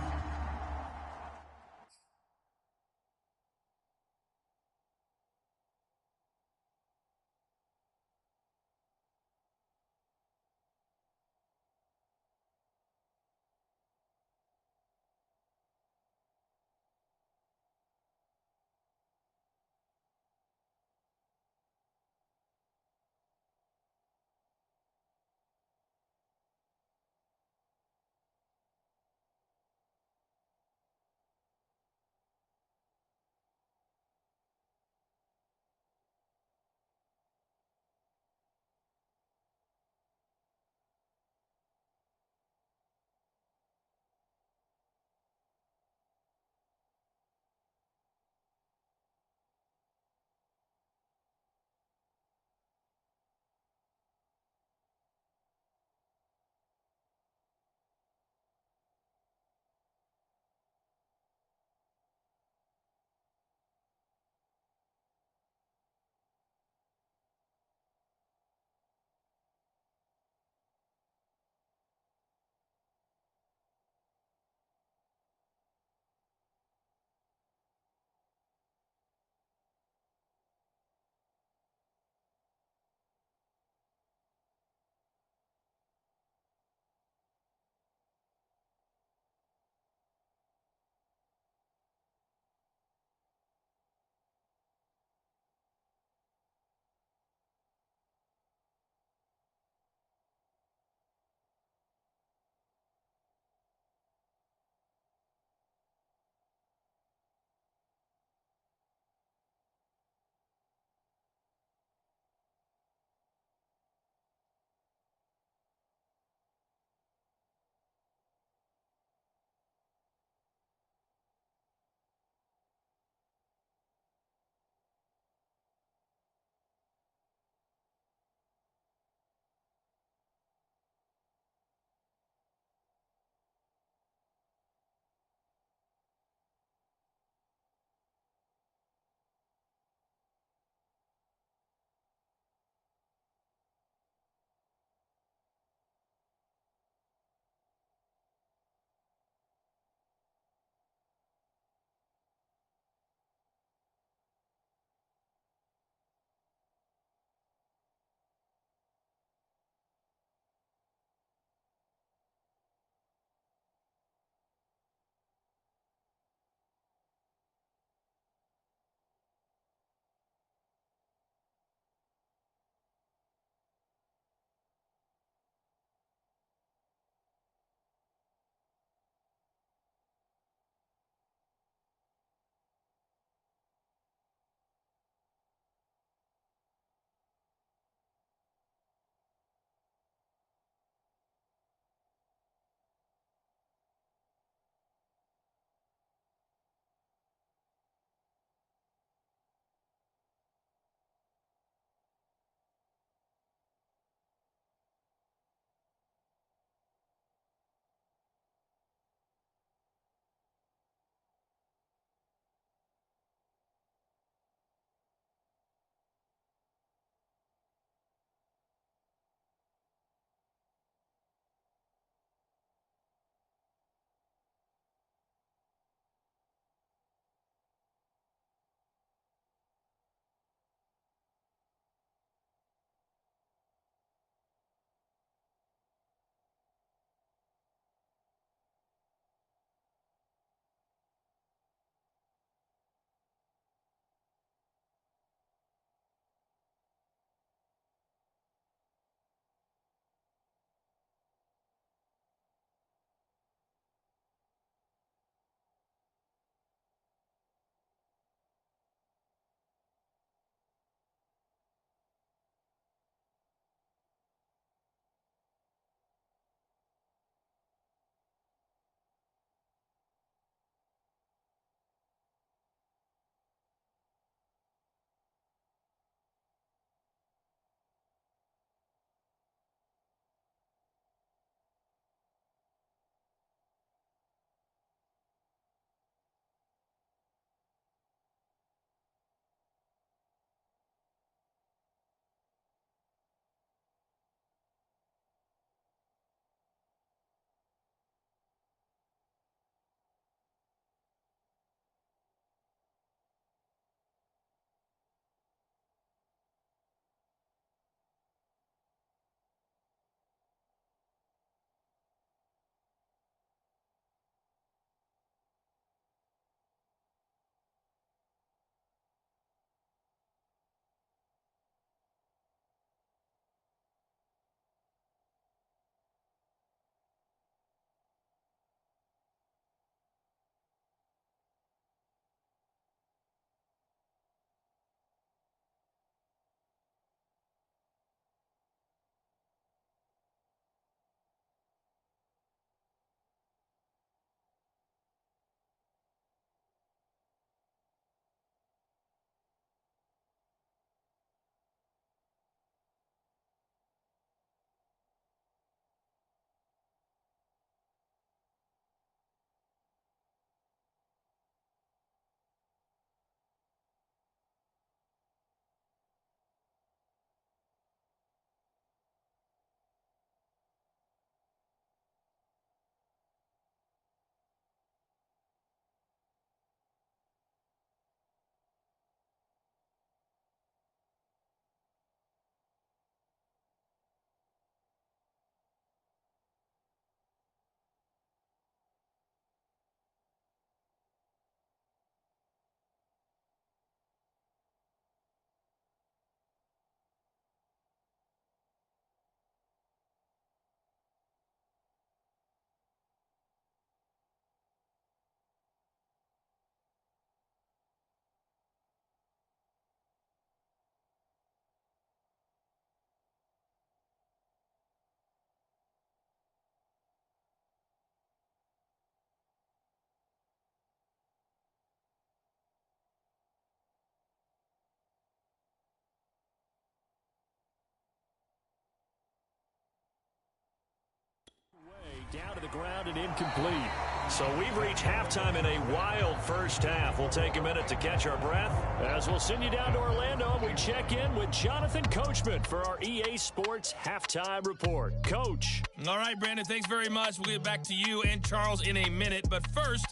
Down to the ground and incomplete. So we've reached halftime in a wild first half. We'll take a minute to catch our breath as we'll send you down to Orlando and we check in with Jonathan Coachman for our EA Sports Halftime Report. Coach. All right, Brandon, thanks very much. We'll get back to you and Charles in a minute. But first,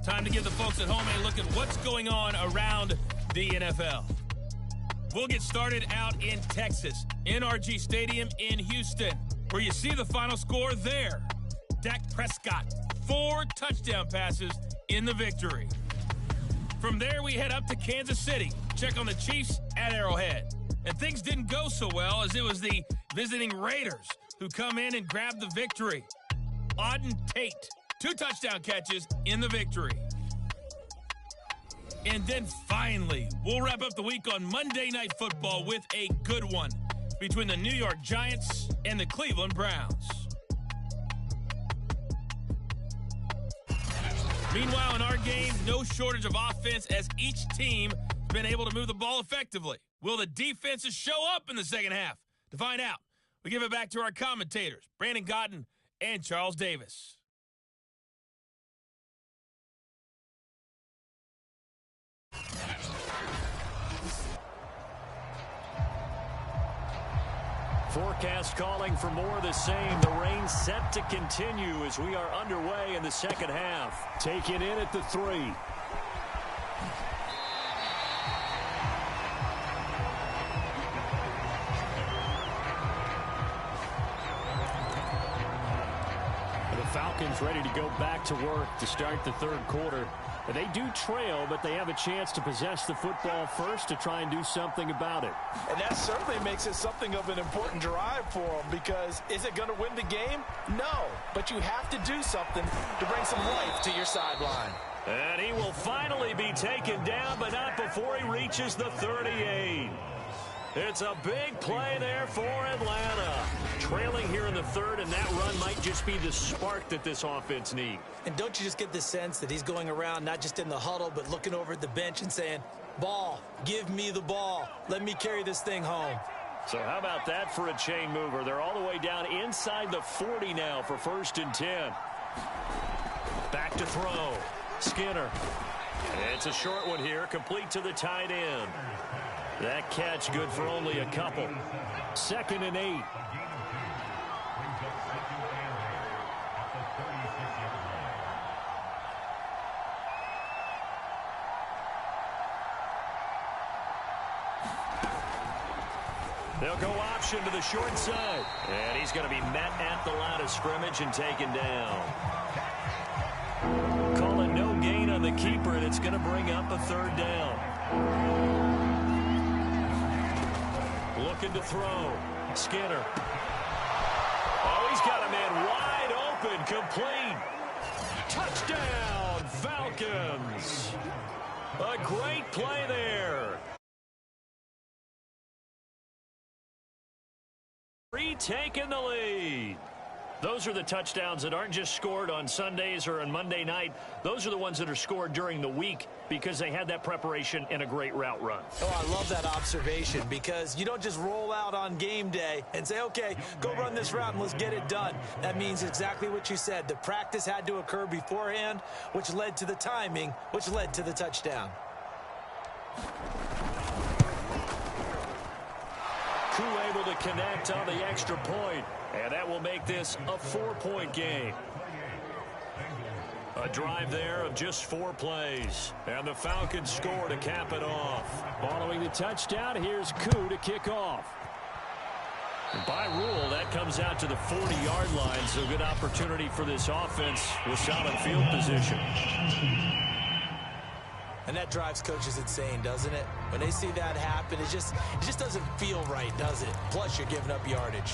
time to give the folks at home a look at what's going on around the NFL. We'll get started out in Texas, NRG Stadium in Houston, where you see the final score there. Dak Prescott, 4 touchdown passes in the victory. From there, we head up to Kansas City, check on the Chiefs at Arrowhead. And things didn't go so well as it was the visiting Raiders who come in and grab the victory. Auden Tate, 2 touchdown catches in the victory. And then finally, we'll wrap up the week on Monday Night Football with a good one between the New York Giants and the Cleveland Browns. Meanwhile, in our game, no shortage of offense as each team has been able to move the ball effectively. Will the defenses show up in the second half? To find out, we give it back to our commentators, Brandon Cotton and Charles Davis. Forecast calling for more of the same. The rain set to continue as we are underway in the second half. Taken in at the 3. The Falcons ready to go back to work to start the third quarter. They do trail, but they have a chance to possess the football first to try and do something about it. And that certainly makes it something of an important drive for them, because is it going to win the game? No, but you have to do something to bring some life to your sideline. And he will finally be taken down, but not before he reaches the 38. It's a big play there for Atlanta. Trailing here in the third, and that run might just be the spark that this offense needs. And don't you just get the sense that he's going around not just in the huddle, but looking over at the bench and saying, ball, give me the ball. Let me carry this thing home. So how about that for a chain mover? They're all the way down inside the 40 now for 1st and 10. Back to throw. Skinner. It's a short one here, complete to the tight end. That catch good for only a couple. 2nd and 8. They'll go option to the short side. And he's going to be met at the line of scrimmage and taken down. Calling no gain on the keeper, and it's going to bring up a 3rd down. Looking to throw. Skinner. Oh, he's got a man wide open. Complete. Touchdown, Falcons. A great play there. Retaking the lead. Those are the touchdowns that aren't just scored on Sundays or on Monday night. Those are the ones that are scored during the week because they had that preparation and a great route run. Oh, I love that observation, because you don't just roll out on game day and say, okay, go run this route and let's get it done. That means exactly what you said. The practice had to occur beforehand, which led to the timing, which led to the touchdown. Koo able to connect on the extra point, and that will make this a 4-point game. A drive there of just 4 plays, and the Falcons score to cap it off. Following the touchdown, here's Koo to kick off. And by rule, that comes out to the 40-yard line, so good opportunity for this offense with solid field position. And that drives coaches insane, doesn't it? When they see that happen, it just doesn't feel right, does it? Plus, you're giving up yardage.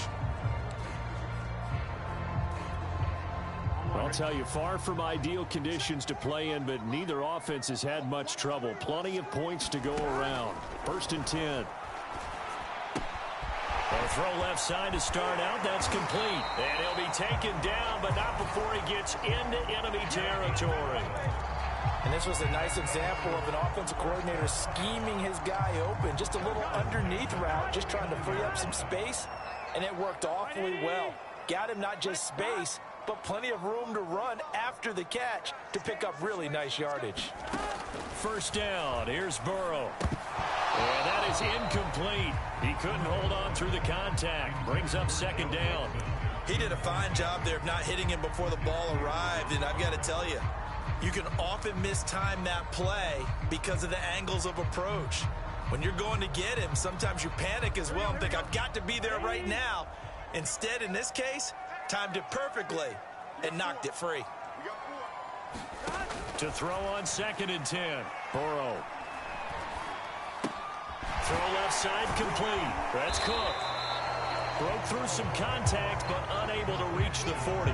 I'll tell you, far from ideal conditions to play in, but neither offense has had much trouble. Plenty of points to go around. 1st and 10. A throw left side to start out. That's complete. And he'll be taken down, but not before he gets into enemy territory. And this was a nice example of an offensive coordinator scheming his guy open. Just a little underneath route, just trying to free up some space, and it worked awfully well. Got him not just space, but plenty of room to run after the catch to pick up really nice yardage. First down, here's Burrow. And that is incomplete. He couldn't hold on through the contact. Brings up second down. He did a fine job there of not hitting him before the ball arrived, and I've got to tell you, you can often mistime that play because of the angles of approach. When you're going to get him, sometimes you panic as well and think, I've got to be there right now. Instead, in this case, timed it perfectly and knocked it free. To throw on 2nd and 10. Burrow. Throw left side complete. That's Cook. Broke through some contact, but unable to reach the 40.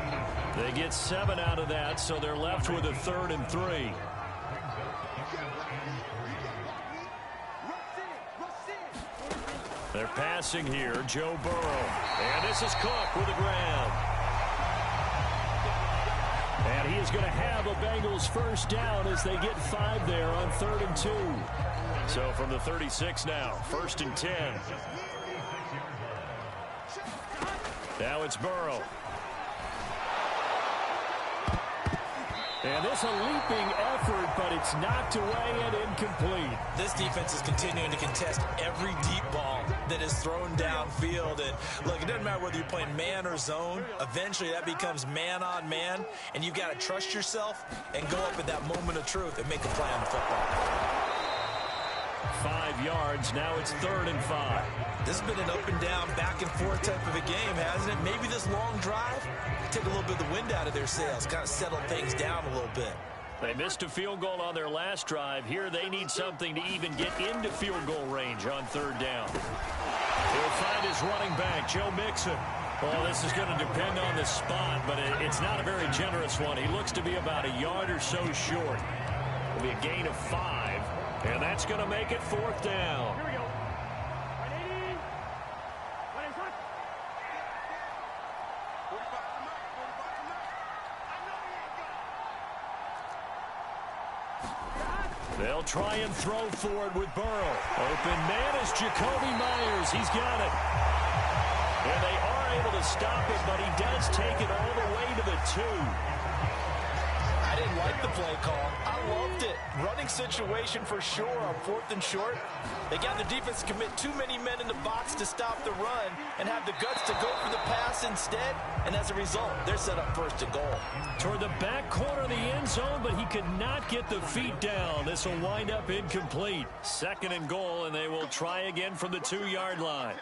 They get 7 out of that, so they're left with a 3rd and 3. They're passing here, Joe Burrow. And this is Cook with the ground. And he is going to have a Bengals first down as they get 5 there on 3rd and 2. So from the 36 now, 1st and 10. Now it's Burrow. And this a leaping effort, but it's knocked away and incomplete. This defense is continuing to contest every deep ball that is thrown downfield. And look, it doesn't matter whether you're playing man or zone. Eventually that becomes man on man, and you've got to trust yourself and go up at that moment of truth and make a play on the football. 5 yards. Now it's 3rd and 5. This has been an up and down, back and forth type of a game, hasn't it? Maybe this long drive take a little bit of the wind out of their sails, kind of settle things down a little bit. They missed a field goal on their last drive. Here they need something to even get into field goal range on 3rd down. He'll find his running back, Joe Mixon. Well, this is going to depend on the spot, but it's not a very generous one. He looks to be about a yard or so short. It'll be a gain of 5, and that's going to make it 4th down. Here we go. They'll try and throw forward with Burrow. Open man is Jacoby Myers. He's got it. And they are able to stop it, but he does take it all the way to the 2. I didn't like the play call. I loved it. Running situation for sure on 4th and short. They got the defense to commit too many men in the box to stop the run and have the guts to go for the pass instead. And as a result, they're set up 1st and goal. Toward the back corner of the end zone, but he could not get the feet down. This will wind up incomplete. 2nd and goal, and they will try again from the 2-yard line.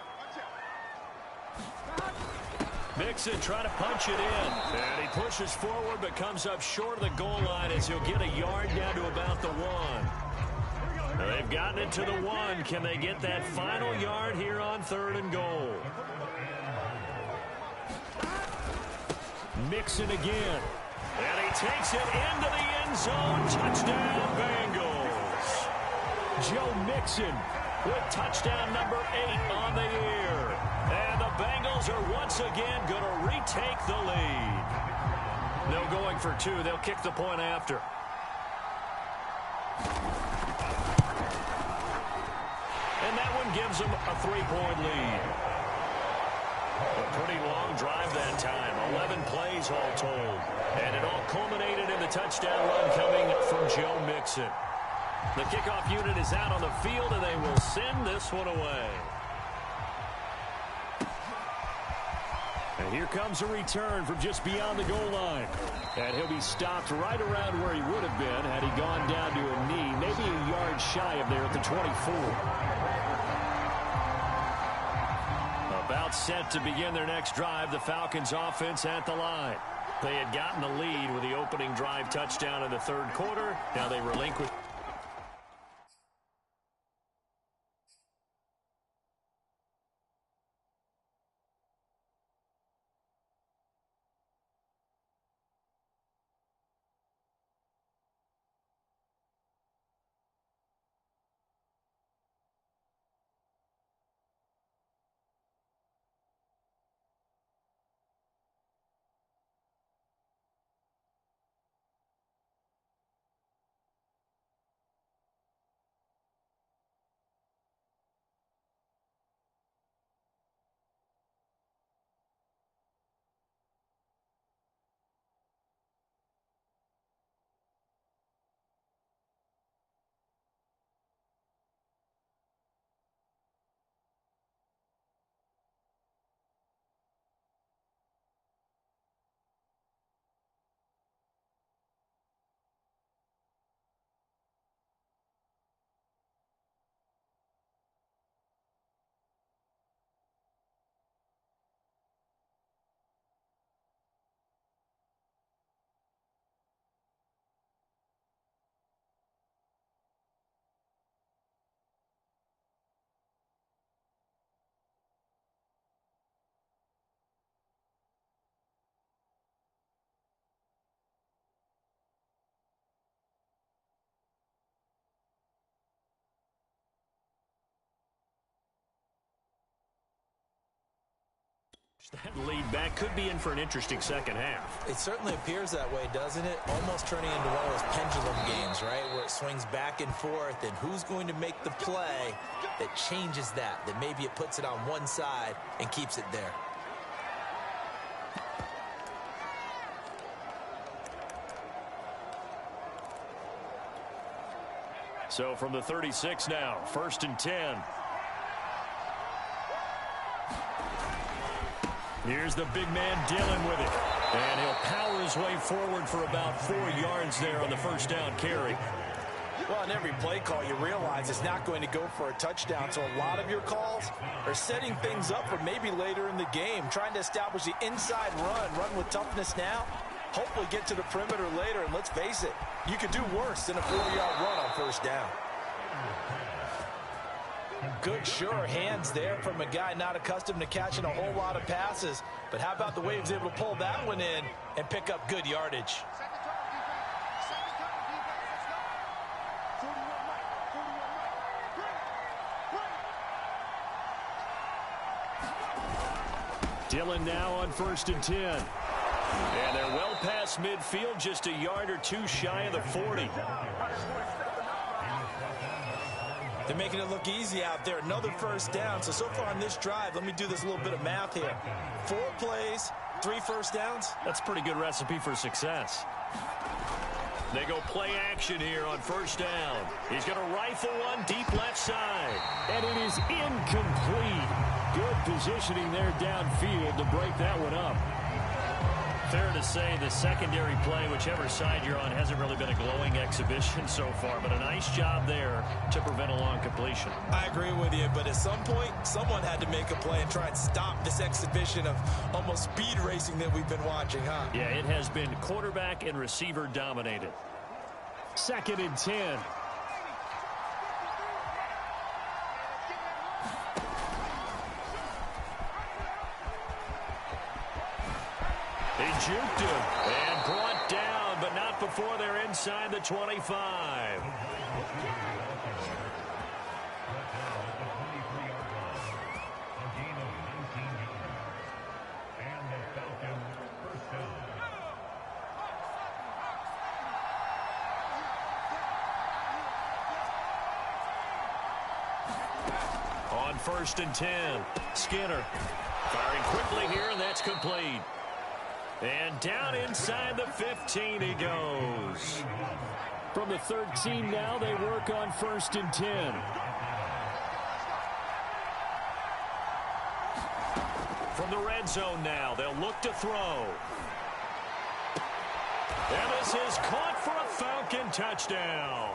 Mixon trying to punch it in. And he pushes forward but comes up short of the goal line as he'll get a yard down to about the 1. They've gotten it to the 1. Can they get that final yard here on 3rd and goal? Mixon again. And he takes it into the end zone. Touchdown, Bengals. Joe Mixon with touchdown number 8 on the year. And the Bengals are once again going to retake the lead. No going for 2. They'll kick the point after. And that one gives them a 3-point lead. A pretty long drive that time. 11 plays all told. And it all culminated in the touchdown run coming from Joe Mixon. The kickoff unit is out on the field, and they will send this one away. And here comes a return from just beyond the goal line. And he'll be stopped right around where he would have been had he gone down to a knee, maybe a yard shy of there at the 24. About set to begin their next drive, the Falcons offense at the line. They had gotten the lead with the opening drive touchdown in the 3rd quarter. Now they relinquish. That lead back could be in for an interesting second half. It certainly appears that way, doesn't it? Almost turning into one of those pendulum games, right, where it swings back and forth, and who's going to make the play that changes that maybe it puts it on one side and keeps it there. So from the 36 now, 1st and 10. Here's the big man Dillon with it. And he'll power his way forward for about 4 yards there on the first down carry. Well, in every play call, you realize it's not going to go for a touchdown. So a lot of your calls are setting things up for maybe later in the game, trying to establish the inside run with toughness now, hopefully get to the perimeter later. And let's face it, you could do worse than a 4-yard run on first down. Good, sure hands there from a guy not accustomed to catching a whole lot of passes. But how about the way he was able to pull that one in and pick up good yardage? Dillon now on 1st and 10. And they're well past midfield, just a yard or two shy of the 40. They're making it look easy out there. Another first down. So far on this drive, let me do this little bit of math here. 4 plays, 3 first downs. That's a pretty good recipe for success. They go play action here on first down. He's going to rifle one deep left side. And it is incomplete. Good positioning there downfield to break that one up. Fair to say the secondary play, whichever side you're on, hasn't really been a glowing exhibition so far, but a nice job there to prevent a long completion. I agree with you, but at some point, someone had to make a play and try and stop this exhibition of almost speed racing that we've been watching, huh? Yeah, it has been quarterback and receiver dominated. 2nd and 10. He juked him and brought down, but not before they're inside the 25. On 1st and 10, Skinner firing quickly here, and that's complete. And down inside the 15 he goes. From the 13 now, they work on 1st and 10. From the red zone now, they'll look to throw. And this is caught for a Falcon touchdown.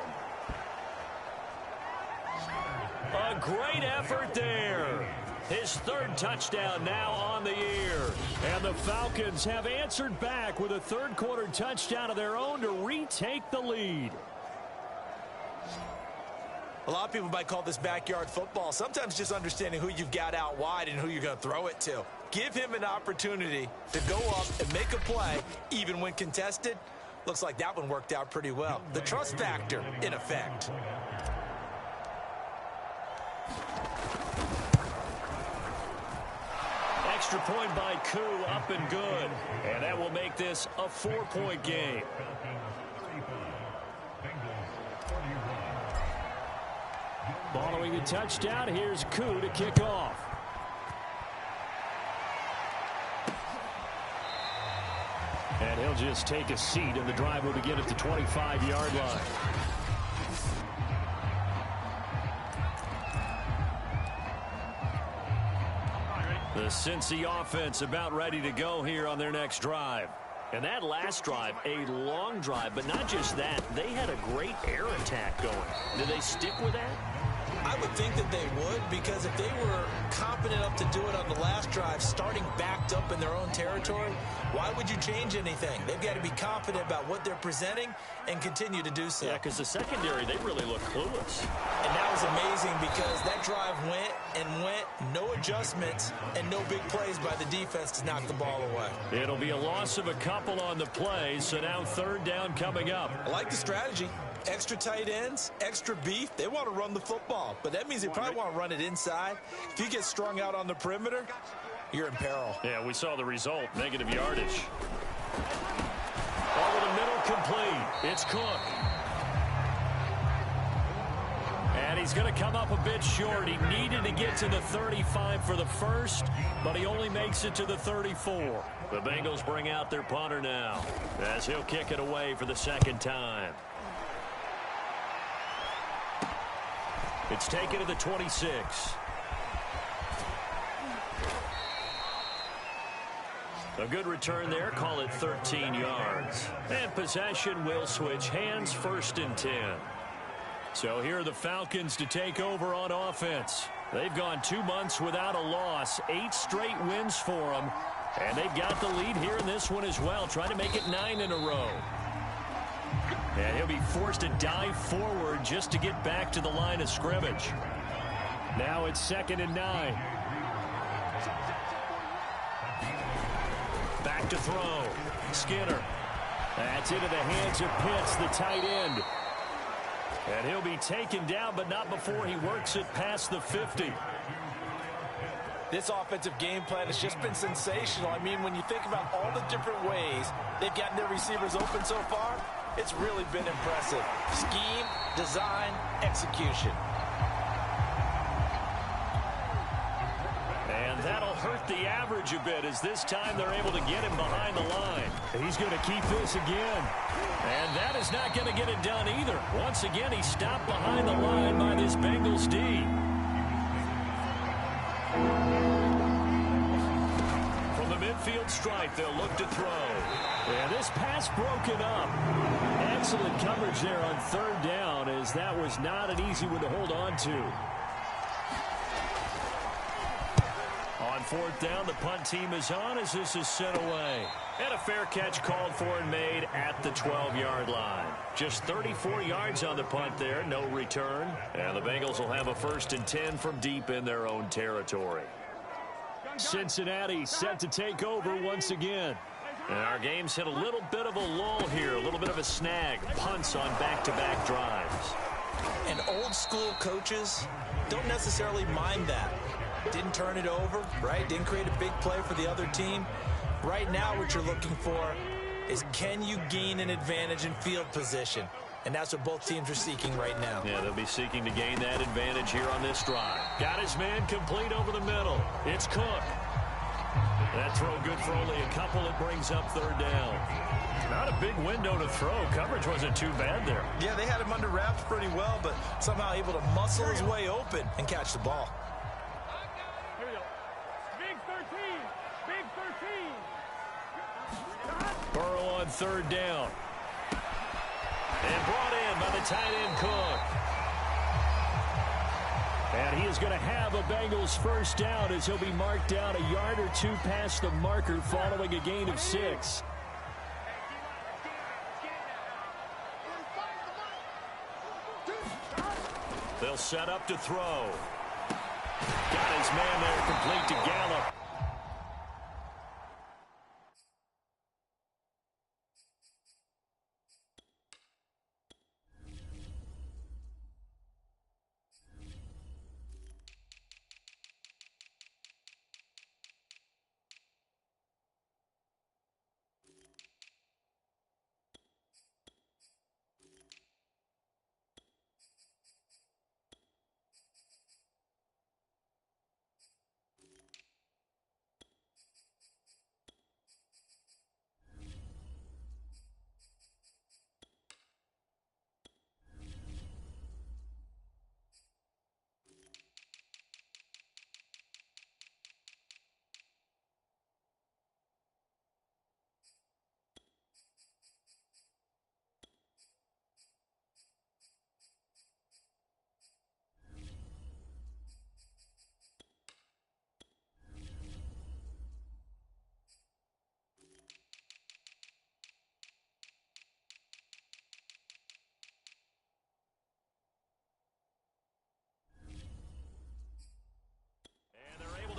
A great effort there. His 3rd touchdown now on the year. And the Falcons have answered back with a 3rd quarter touchdown of their own to retake the lead. A lot of people might call this backyard football. Sometimes just understanding who you've got out wide and who you're going to throw it to. Give him an opportunity to go up and make a play, even when contested. Looks like that one worked out pretty well. The trust factor in effect. Extra point by Koo, up and good. And that will make this a 4-point game. Following the touchdown, here's Koo to kick off. And he'll just take a seat, and the drive will begin at the 25-yard line. The Cincy offense about ready to go here on their next drive. And that last drive, a long drive, but not just that. They had a great air attack going. Do they stick with that? I would think that they would, because if they were competent enough to do it on the last drive, starting backed up in their own territory, why would you change anything? They've got to be confident about what they're presenting and continue to do so. Yeah, because the secondary, they really look clueless. And that was amazing because that drive went and went, no adjustments, and no big plays by the defense to knock the ball away. It'll be a loss of a couple on the play, so now 3rd down coming up. I like the strategy. Extra tight ends, extra beef. They want to run the football, but that means they probably want to run it inside. If you get strung out on the perimeter, you're in peril. Yeah, we saw the result, negative yardage. Over the middle, complete. It's Cook. And he's going to come up a bit short. He needed to get to the 35 for the first, but he only makes it to the 34. The Bengals bring out their punter now, as he'll kick it away for the second time. It's taken to the 26. A good return there, call it 13 yards. And possession will switch hands, 1st and 10. So here are the Falcons to take over on offense. They've gone 2 months without a loss, 8 straight wins for them. And they've got the lead here in this one as well, trying to make it 9 in a row. And he'll be forced to dive forward just to get back to the line of scrimmage. Now it's 2nd and 9. Back to throw. Skinner. That's into the hands of Pitts, the tight end. And he'll be taken down, but not before he works it past the 50. This offensive game plan has just been sensational. I mean, when you think about all the different ways they've gotten their receivers open so far, it's really been impressive. Scheme, design, execution. And that'll hurt the average a bit, as this time they're able to get him behind the line. He's going to keep this again. And that is not going to get it done either. Once again, he's stopped behind the line by this Bengals D. From the midfield stripe, they'll look to throw. And this pass broken up. Excellent coverage there on 3rd down, as that was not an easy one to hold on to. On 4th down, the punt team is on as this is sent away. And a fair catch called for and made at the 12-yard line. Just 34 yards on the punt there, no return. And the Bengals will have a 1st and 10 from deep in their own territory. Cincinnati set to take over once again. And our game's hit a little bit of a lull here, a little bit of a snag. Punts on back-to-back drives. And old-school coaches don't necessarily mind that. Didn't turn it over, right? Didn't create a big play for the other team. Right now what you're looking for is, can you gain an advantage in field position? And that's what both teams are seeking right now. Yeah, they'll be seeking to gain that advantage here on this drive. Got his man complete over the middle. It's Cook. That throw good for only a couple. It brings up 3rd down. Not a big window to throw. Coverage wasn't too bad there. Yeah, they had him under wraps pretty well, but somehow able to muscle his way open And catch the ball. Here we go. Big 13. Big 13. Burrow on 3rd down. And brought in by the tight end Cook. And he is going to have a Bengals 1st down, as he'll be marked down a yard or 2 past the marker following a gain of 6. They'll set up to throw. Got his man there, complete to Gallup.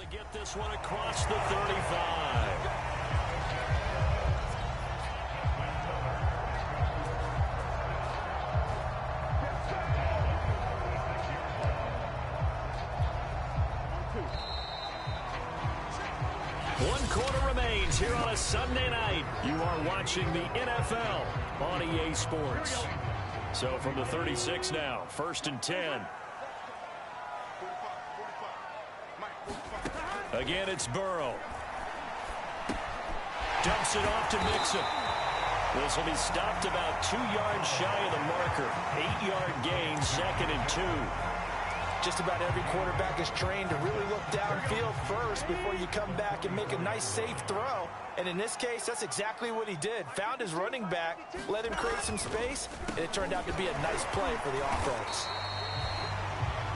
Get this one across the 35. games here on a Sunday night. You are watching the NFL on EA Sports. So from the 36 now, 1st and 10. Again, it's Burrow. Dumps it off to Mixon. This will be stopped about 2 yards shy of the marker. 8-yard gain, 2nd and 2. Just about every quarterback is trained to really look downfield first before you come back and make a nice, safe throw. And in this case, that's exactly what he did. Found his running back, let him create some space, and it turned out to be a nice play for the offense.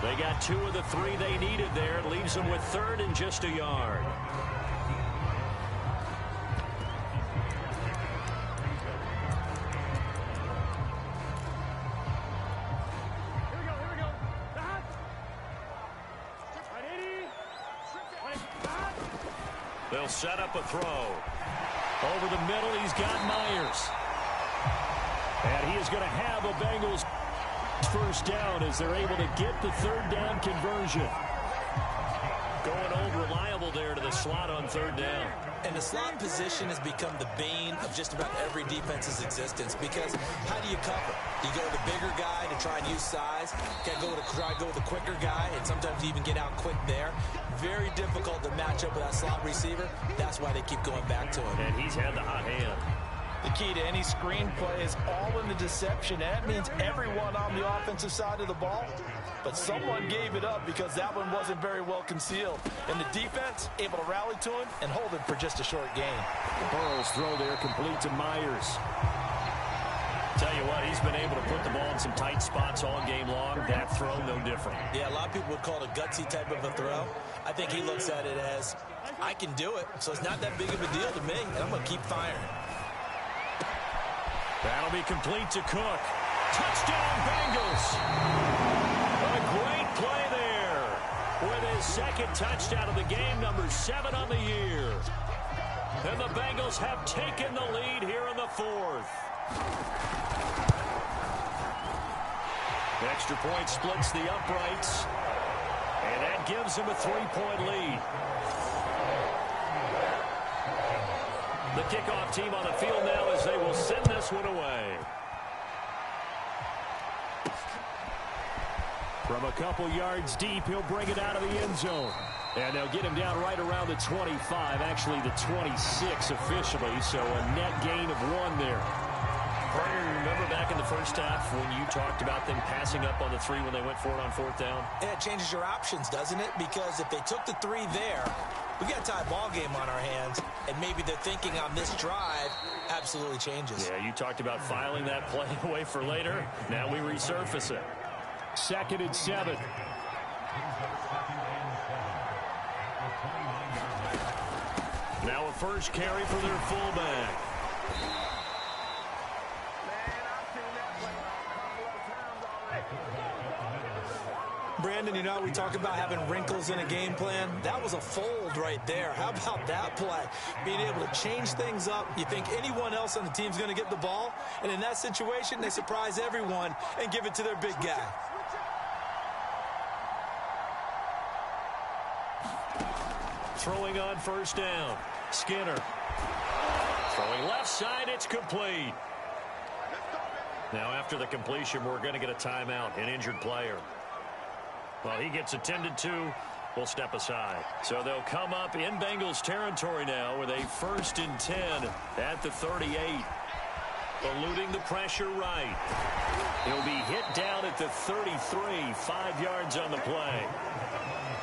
They got 2 of the 3 they needed there. It leaves them with 3rd and just a yard. They'll set up a throw. Over the middle, he's got Myers. And he is going to have a Bengals first down as they're able to get the 3rd down conversion. Going old reliable there to the slot on 3rd down. And the slot position has become the bane of just about every defense's existence, because how do you cover? Do you go with the bigger guy to try and use size? Can I try to go with the quicker guy and sometimes even get out quick there? Very difficult to match up with that slot receiver. That's why they keep going back to him. And he's had the hot hand. The key to any screenplay is all in the deception. That means everyone on the offensive side of the ball. But someone gave it up because that one wasn't very well concealed. And the defense able to rally to him and hold him for just a short gain. Burrow's throw there complete to Myers. Tell you what, he's been able to put the ball in some tight spots all game long. That throw, no different. Yeah, a lot of people would call it a gutsy type of a throw. I think he looks at it as, I can do it, so it's not that big of a deal to me, and I'm going to keep firing. That'll be complete to Cook. Touchdown, Bengals. A great play there with his 2nd touchdown of the game, number 7 on the year. And the Bengals have taken the lead here in the 4th. The extra point splits the uprights, and that gives them a 3-point lead. The kickoff team on the field now as they will send this one away. From a couple yards deep, he'll bring it out of the end zone. And they'll get him down right around the 25, actually the 26 officially, so a net gain of 1 there. Brian, remember back in the first half when you talked about them passing up on the 3 when they went for it on 4th down? Yeah, it changes your options, doesn't it? Because if they took the 3 there, we got a tie ball game on our hands, and maybe their thinking on this drive absolutely changes. Yeah, you talked about filing that play away for later. Now we resurface it. 2nd and 7. Now a first carry for their fullback. Brandon, you know how we talk about having wrinkles in a game plan? That was a fold right there. How about that play? Being able to change things up. You think anyone else on the team's going to get the ball, and in that situation, they surprise everyone and give it to their big guy. Throwing on 1st down. Skinner. Throwing left side, it's complete. Now after the completion, we're going to get a timeout, an injured player. Well, he gets attended to. We'll step aside. So they'll come up in Bengals territory now with a 1st and 10 at the 38. Eluding the pressure right. He'll be hit down at the 33, 5 yards on the play.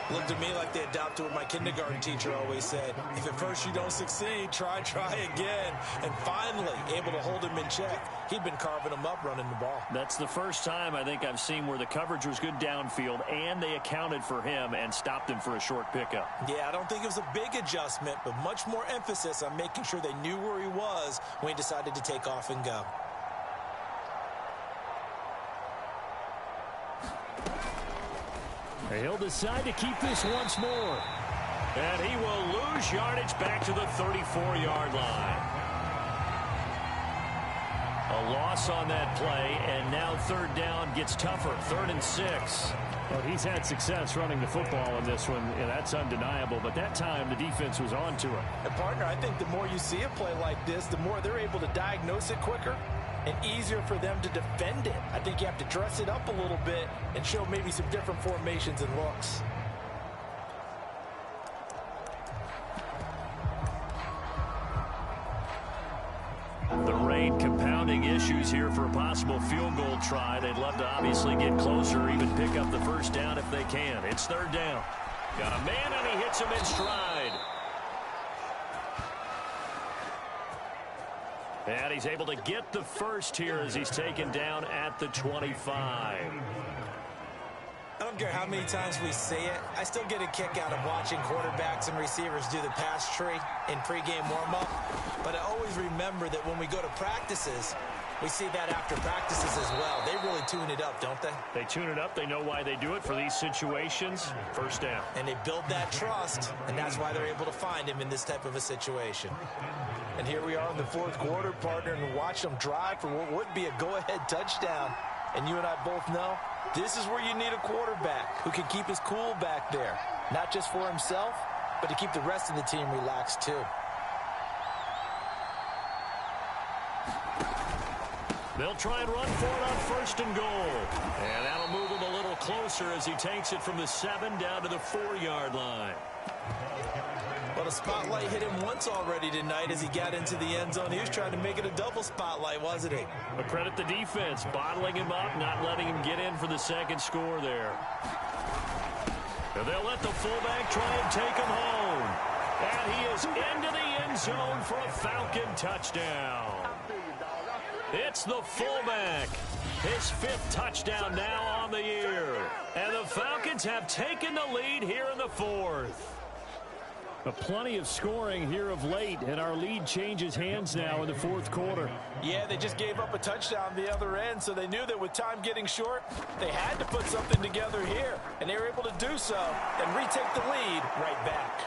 Looked to me like they adopted what my kindergarten teacher always said. If at first you don't succeed, try again. And finally, able to hold him in check. He'd been carving him up running the ball. That's the first time I think I've seen where the coverage was good downfield, and they accounted for him and stopped him for a short pickup. Yeah, I don't think it was a big adjustment, but much more emphasis on making sure they knew where he was when he decided to take off and go. He'll decide to keep this once more. And he will lose yardage back to the 34-yard line. loss on that play, and now third down gets tougher. 3rd and 6. Well, he's had success running the football in this one, and that's undeniable. But that time, the defense was on to it. And partner, I think the more you see a play like this, the more they're able to diagnose it quicker and easier for them to defend it. I think you have to dress it up a little bit and show maybe some different formations and looks. The rain compounding issues here for a possible field goal try. They'd love to obviously get closer or even pick up the first down if they can. It's 3rd down. Got a man, and he hits him in stride. And he's able to get the first here as he's taken down at the 25. I don't care how many times we say it, I still get a kick out of watching quarterbacks and receivers do the pass tree in pregame warm-up. But I always remember that when we go to practices, we see that after practices as well. They really tune it up, don't they? They tune it up. They know why they do it for these situations. First down. And they build that trust, and that's why they're able to find him in this type of a situation. And here we are in the 4th quarter, partner, and watch them drive for what would be a go-ahead touchdown. And you and I both know this is where you need a quarterback who can keep his cool back there. Not just for himself, but to keep the rest of the team relaxed too. They'll try and run for it on 1st and goal. And that'll move him a little closer as he takes it from the 7 down to the 4-yard line. Well, the spotlight hit him once already tonight as he got into the end zone. He was trying to make it a double spotlight, wasn't he? But credit the defense, bottling him up, not letting him get in for the 2nd score there. And they'll let the fullback try and take him home. And he is into the end zone for a Falcon touchdown. It's the fullback. His 5th touchdown now on the year. And the Falcons have taken the lead here in the 4th. Plenty of scoring here of late, and our lead changes hands now in the 4th quarter. Yeah, they just gave up a touchdown the other end, so they knew that with time getting short, they had to put something together here, and they were able to do so and retake the lead right back.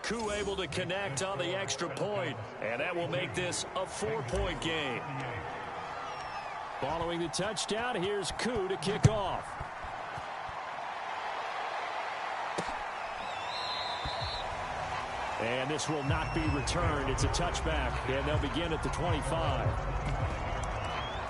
Koo able to connect on the extra point, and that will make this a 4-point game. Following the touchdown, here's Koo to kick off. And this will not be returned. It's a touchback, and they'll begin at the 25.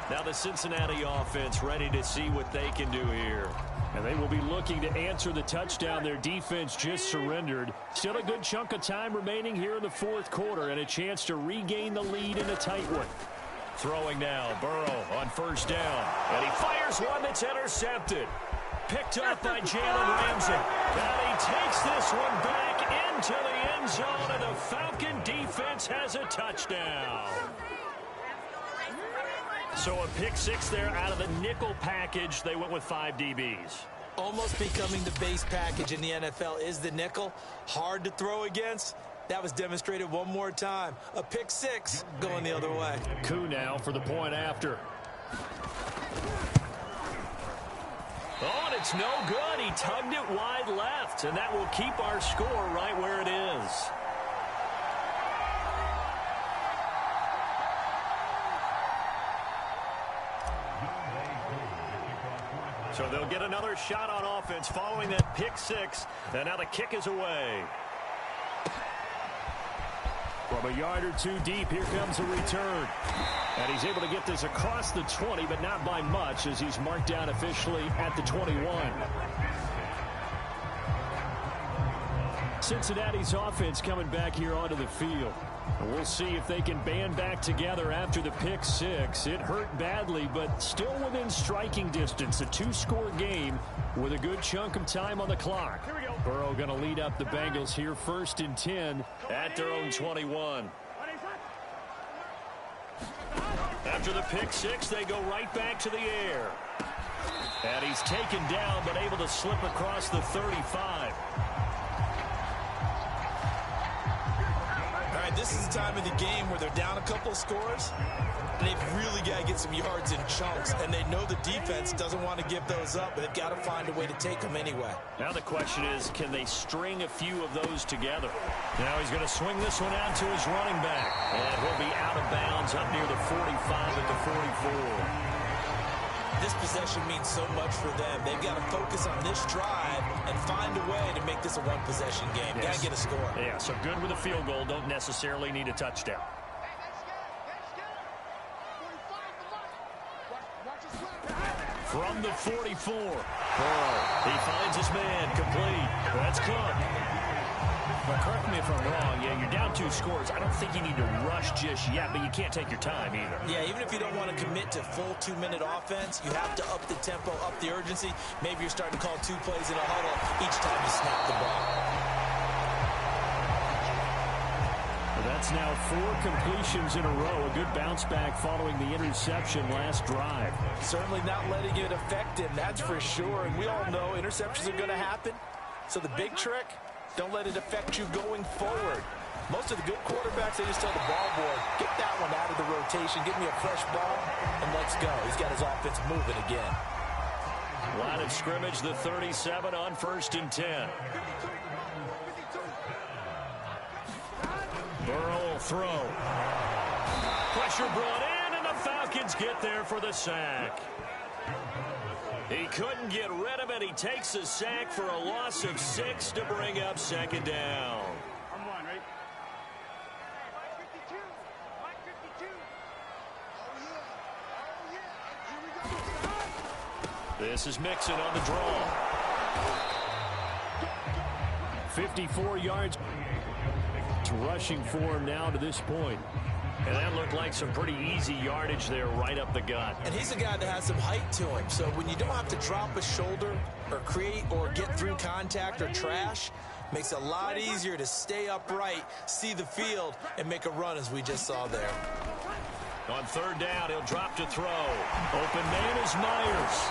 Now the Cincinnati offense ready to see what they can do here. And they will be looking to answer the touchdown their defense just surrendered. Still a good chunk of time remaining here in the 4th quarter and a chance to regain the lead in a tight one. Throwing now, Burrow on 1st down. And he fires one that's intercepted. Picked up by Jalen Ramsey. And he takes this one back into the end zone, and the Falcon defense has a touchdown. So a pick 6 there out of the nickel package. They went with 5 DBs. Almost becoming the base package in the NFL is the nickel. Hard to throw against. That was demonstrated one more time. A pick 6 going the other way. Koo now for the point after. Oh, and it's no good. He tugged it wide left, and that will keep our score right where it is. So they'll get another shot on offense following that pick 6, and now the kick is away. From a yard or 2 deep, here comes a return. And he's able to get this across the 20, but not by much, as he's marked down officially at the 21. Cincinnati's offense coming back here onto the field. And we'll see if they can band back together after the pick 6. It hurt badly, but still within striking distance. A 2-score game with a good chunk of time on the clock. Here we go. Burrow going to lead up the Bengals here 1st and 10 at their own 21. After the pick 6, they go right back to the air. And he's taken down, but able to slip across the 35. this is the time of the game where they're down a couple of scores, and they've really got to get some yards in chunks, and they know the defense doesn't want to give those up, but they've got to find a way to take them anyway. Now the question is, can they string a few of those together? Now he's going to swing this one out to his running back, and he'll be out of bounds up near the 45 at the 44. This possession means so much for them. They've got to focus on this drive and find a way to make this a one-possession game. Yes. Got to get a score. Yeah, so good with a field goal. Don't necessarily need a touchdown. From the 44, Burrow. He finds his man, complete. That's Cook. Well, correct me if I'm wrong. Yeah, you're down 2 scores. I don't think you need to rush just yet, but you can't take your time either. Yeah, even if you don't want to commit to full 2-minute offense, you have to up the tempo, up the urgency. Maybe you're starting to call 2 plays in a huddle each time you snap the ball. Well, that's now 4 completions in a row. A good bounce back following the interception last drive. Certainly not letting it affect him, that's for sure. And we all know interceptions are going to happen. So the big trick, don't let it affect you going forward. Most of the good quarterbacks, they just tell the ball boy, get that one out of the rotation, give me a fresh ball, and let's go. He's got his offense moving again. Line of scrimmage, the 37 on 1st and 10. Burrow will throw. Pressure brought in, and the Falcons get there for the sack. He couldn't get rid of it. He takes a sack for a loss of 6 to bring up 2nd down. I'm one, right? This is Mixon on the draw. 54 yards to rushing for him now to this point. And that looked like some pretty easy yardage there right up the gut. And he's a guy that has some height to him. So when you don't have to drop a shoulder or create or get through contact or trash, makes it a lot easier to stay upright, see the field, and make a run as we just saw there. On 3rd down, he'll drop to throw. Open man is Myers.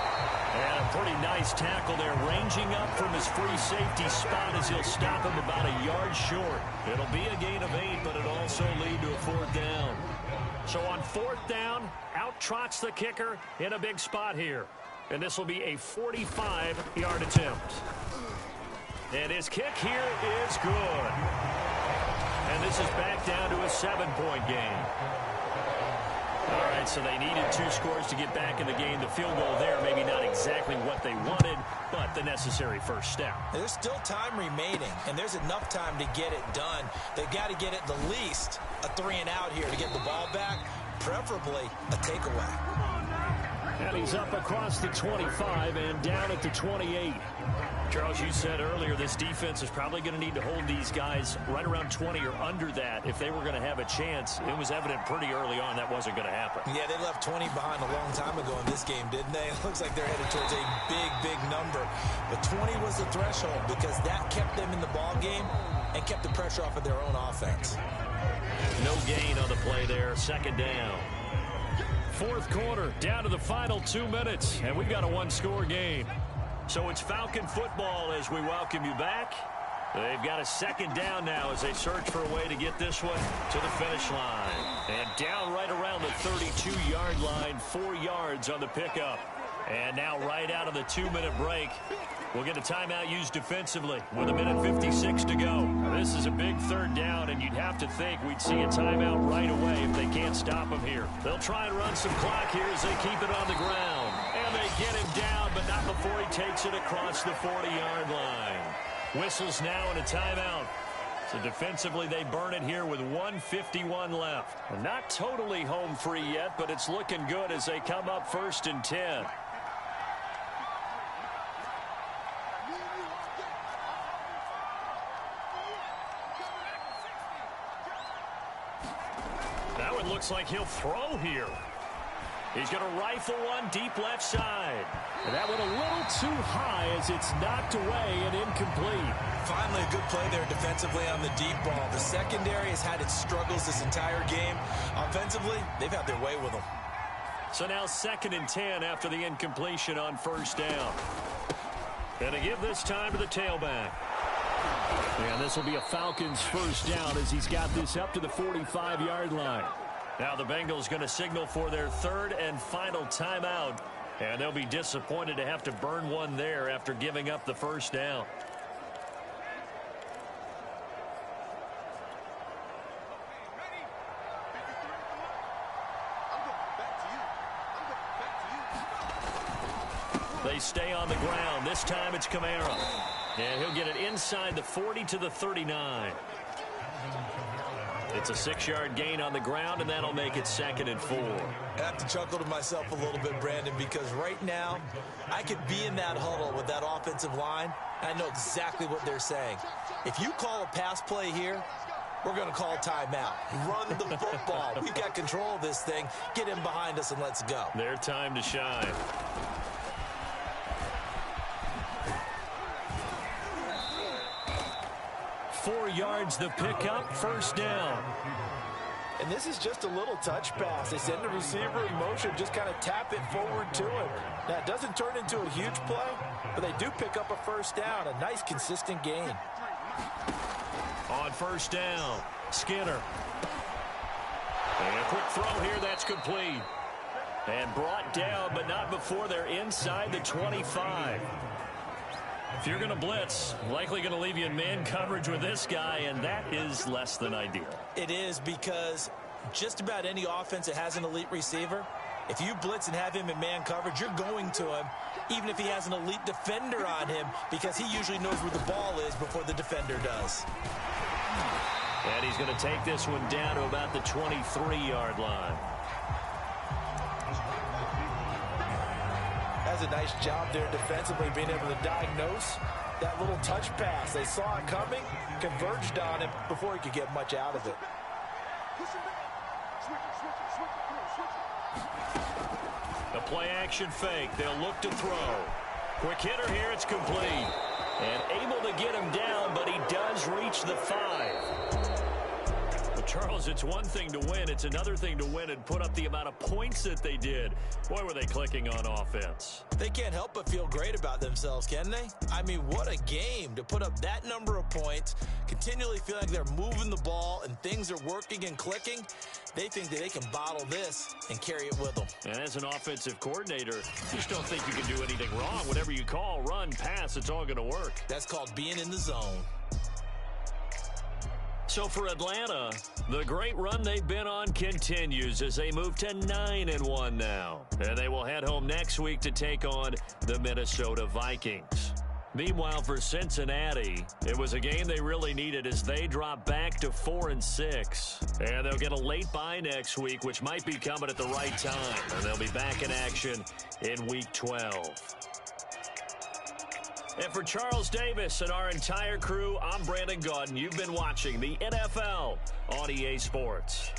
And a pretty nice tackle there, ranging up from his free safety spot as he'll stop him about a yard short. It'll be a gain of 8, but it'll also lead to a 4th down. So on 4th down, out trots the kicker in a big spot here. And this will be a 45-yard attempt. And his kick here is good. And this is back down to a 7-point game. All right, so they needed 2 scores to get back in the game. The field goal there, maybe not exactly what they wanted, but the necessary first step. There's still time remaining, and there's enough time to get it done. They've got to get at the least a 3-and-out here to get the ball back, preferably a takeaway. And he's up across the 25 and down at the 28. Charles, you said earlier this defense is probably going to need to hold these guys right around 20 or under that if they were going to have a chance. It was evident pretty early on that wasn't going to happen. Yeah, they left 20 behind a long time ago in this game, didn't they? It looks like they're headed towards a big, big number. But 20 was the threshold because that kept them in the ball game and kept the pressure off of their own offense. No gain on the play there. 2nd down. 4th quarter, down to the final 2 minutes, and we've got a 1-score game. So it's Falcon football as we welcome you back. They've got a 2nd down now as they search for a way to get this one to the finish line. And down right around the 32-yard line, 4 yards on the pickup. And now right out of the 2-minute break, we'll get a timeout used defensively with 1:56 to go. Now, this is a big 3rd down, and you'd have to think we'd see a timeout right away if they can't stop him here. They'll try and run some clock here as they keep it on the ground. And they get him down, but not before he takes it across the 40-yard line. Whistles now and a timeout. So defensively, they burn it here with 1:51 left. Not totally home free yet, but it's looking good as they come up 1st and 10. That one looks like he'll throw here. He's going to rifle one deep left side. And that went a little too high as it's knocked away and incomplete. Finally, a good play there defensively on the deep ball. The secondary has had its struggles this entire game. Offensively, they've had their way with them. So now 2nd and 10 after the incompletion on 1st down. And to give this time to the tailback. And this will be a Falcons first down as he's got this up to the 45-yard line. Now the Bengals going to signal for their third and final timeout. And they'll be disappointed to have to burn one there after giving up the first down. They stay on the ground. This time it's Kamara. And he'll get it inside the 40 to the 39. It's a 6-yard gain on the ground, and that'll make it 2nd and 4. I have to chuckle to myself a little bit, Brandon, because right now I could be in that huddle with that offensive line. I know exactly what they're saying. If you call a pass play here, we're going to call timeout. Run the football. We've got control of this thing. Get him behind us and let's go. Their time to shine. Four yards the pickup, first down. And this is just a little touch pass. They send the receiver in motion, just kind of tap it forward to him. Now, it doesn't turn into a huge play, but they do pick up a first down, a nice, consistent gain. On first down, Skinner. And a quick throw here, that's complete. And brought down, but not before they're inside the 25. If you're going to blitz, likely going to leave you in man coverage with this guy, and that is less than ideal. It is, because just about any offense that has an elite receiver, if you blitz and have him in man coverage, you're going to him, even if he has an elite defender on him, because he usually knows where the ball is before the defender does. And he's going to take this one down to about the 23-yard line. Does a nice job there defensively, being able to diagnose that little touch pass. They saw it coming, converged on him before he could get much out of it. A play-action fake. They'll look to throw. Quick hitter here. It's complete. And able to get him down, but he does reach the 5. Well, Charles, it's one thing to win. It's another thing to win and put up the amount of points that they did. Boy, were they clicking on offense. They can't help but feel great about themselves, can they? I mean, what a game to put up that number of points, continually feel like they're moving the ball and things are working and clicking. They think that they can bottle this and carry it with them. And as an offensive coordinator, you just don't think you can do anything wrong. Whatever you call, run, pass, it's all going to work. That's called being in the zone. So for Atlanta, the great run they've been on continues as they move to 9-1 now. And they will head home next week to take on the Minnesota Vikings. Meanwhile, for Cincinnati, it was a game they really needed as they drop back to 4-6. And they'll get a late bye next week, which might be coming at the right time. And they'll be back in action in Week 12. And for Charles Davis and our entire crew, I'm Brandon Gaudin. You've been watching the NFL on EA Sports.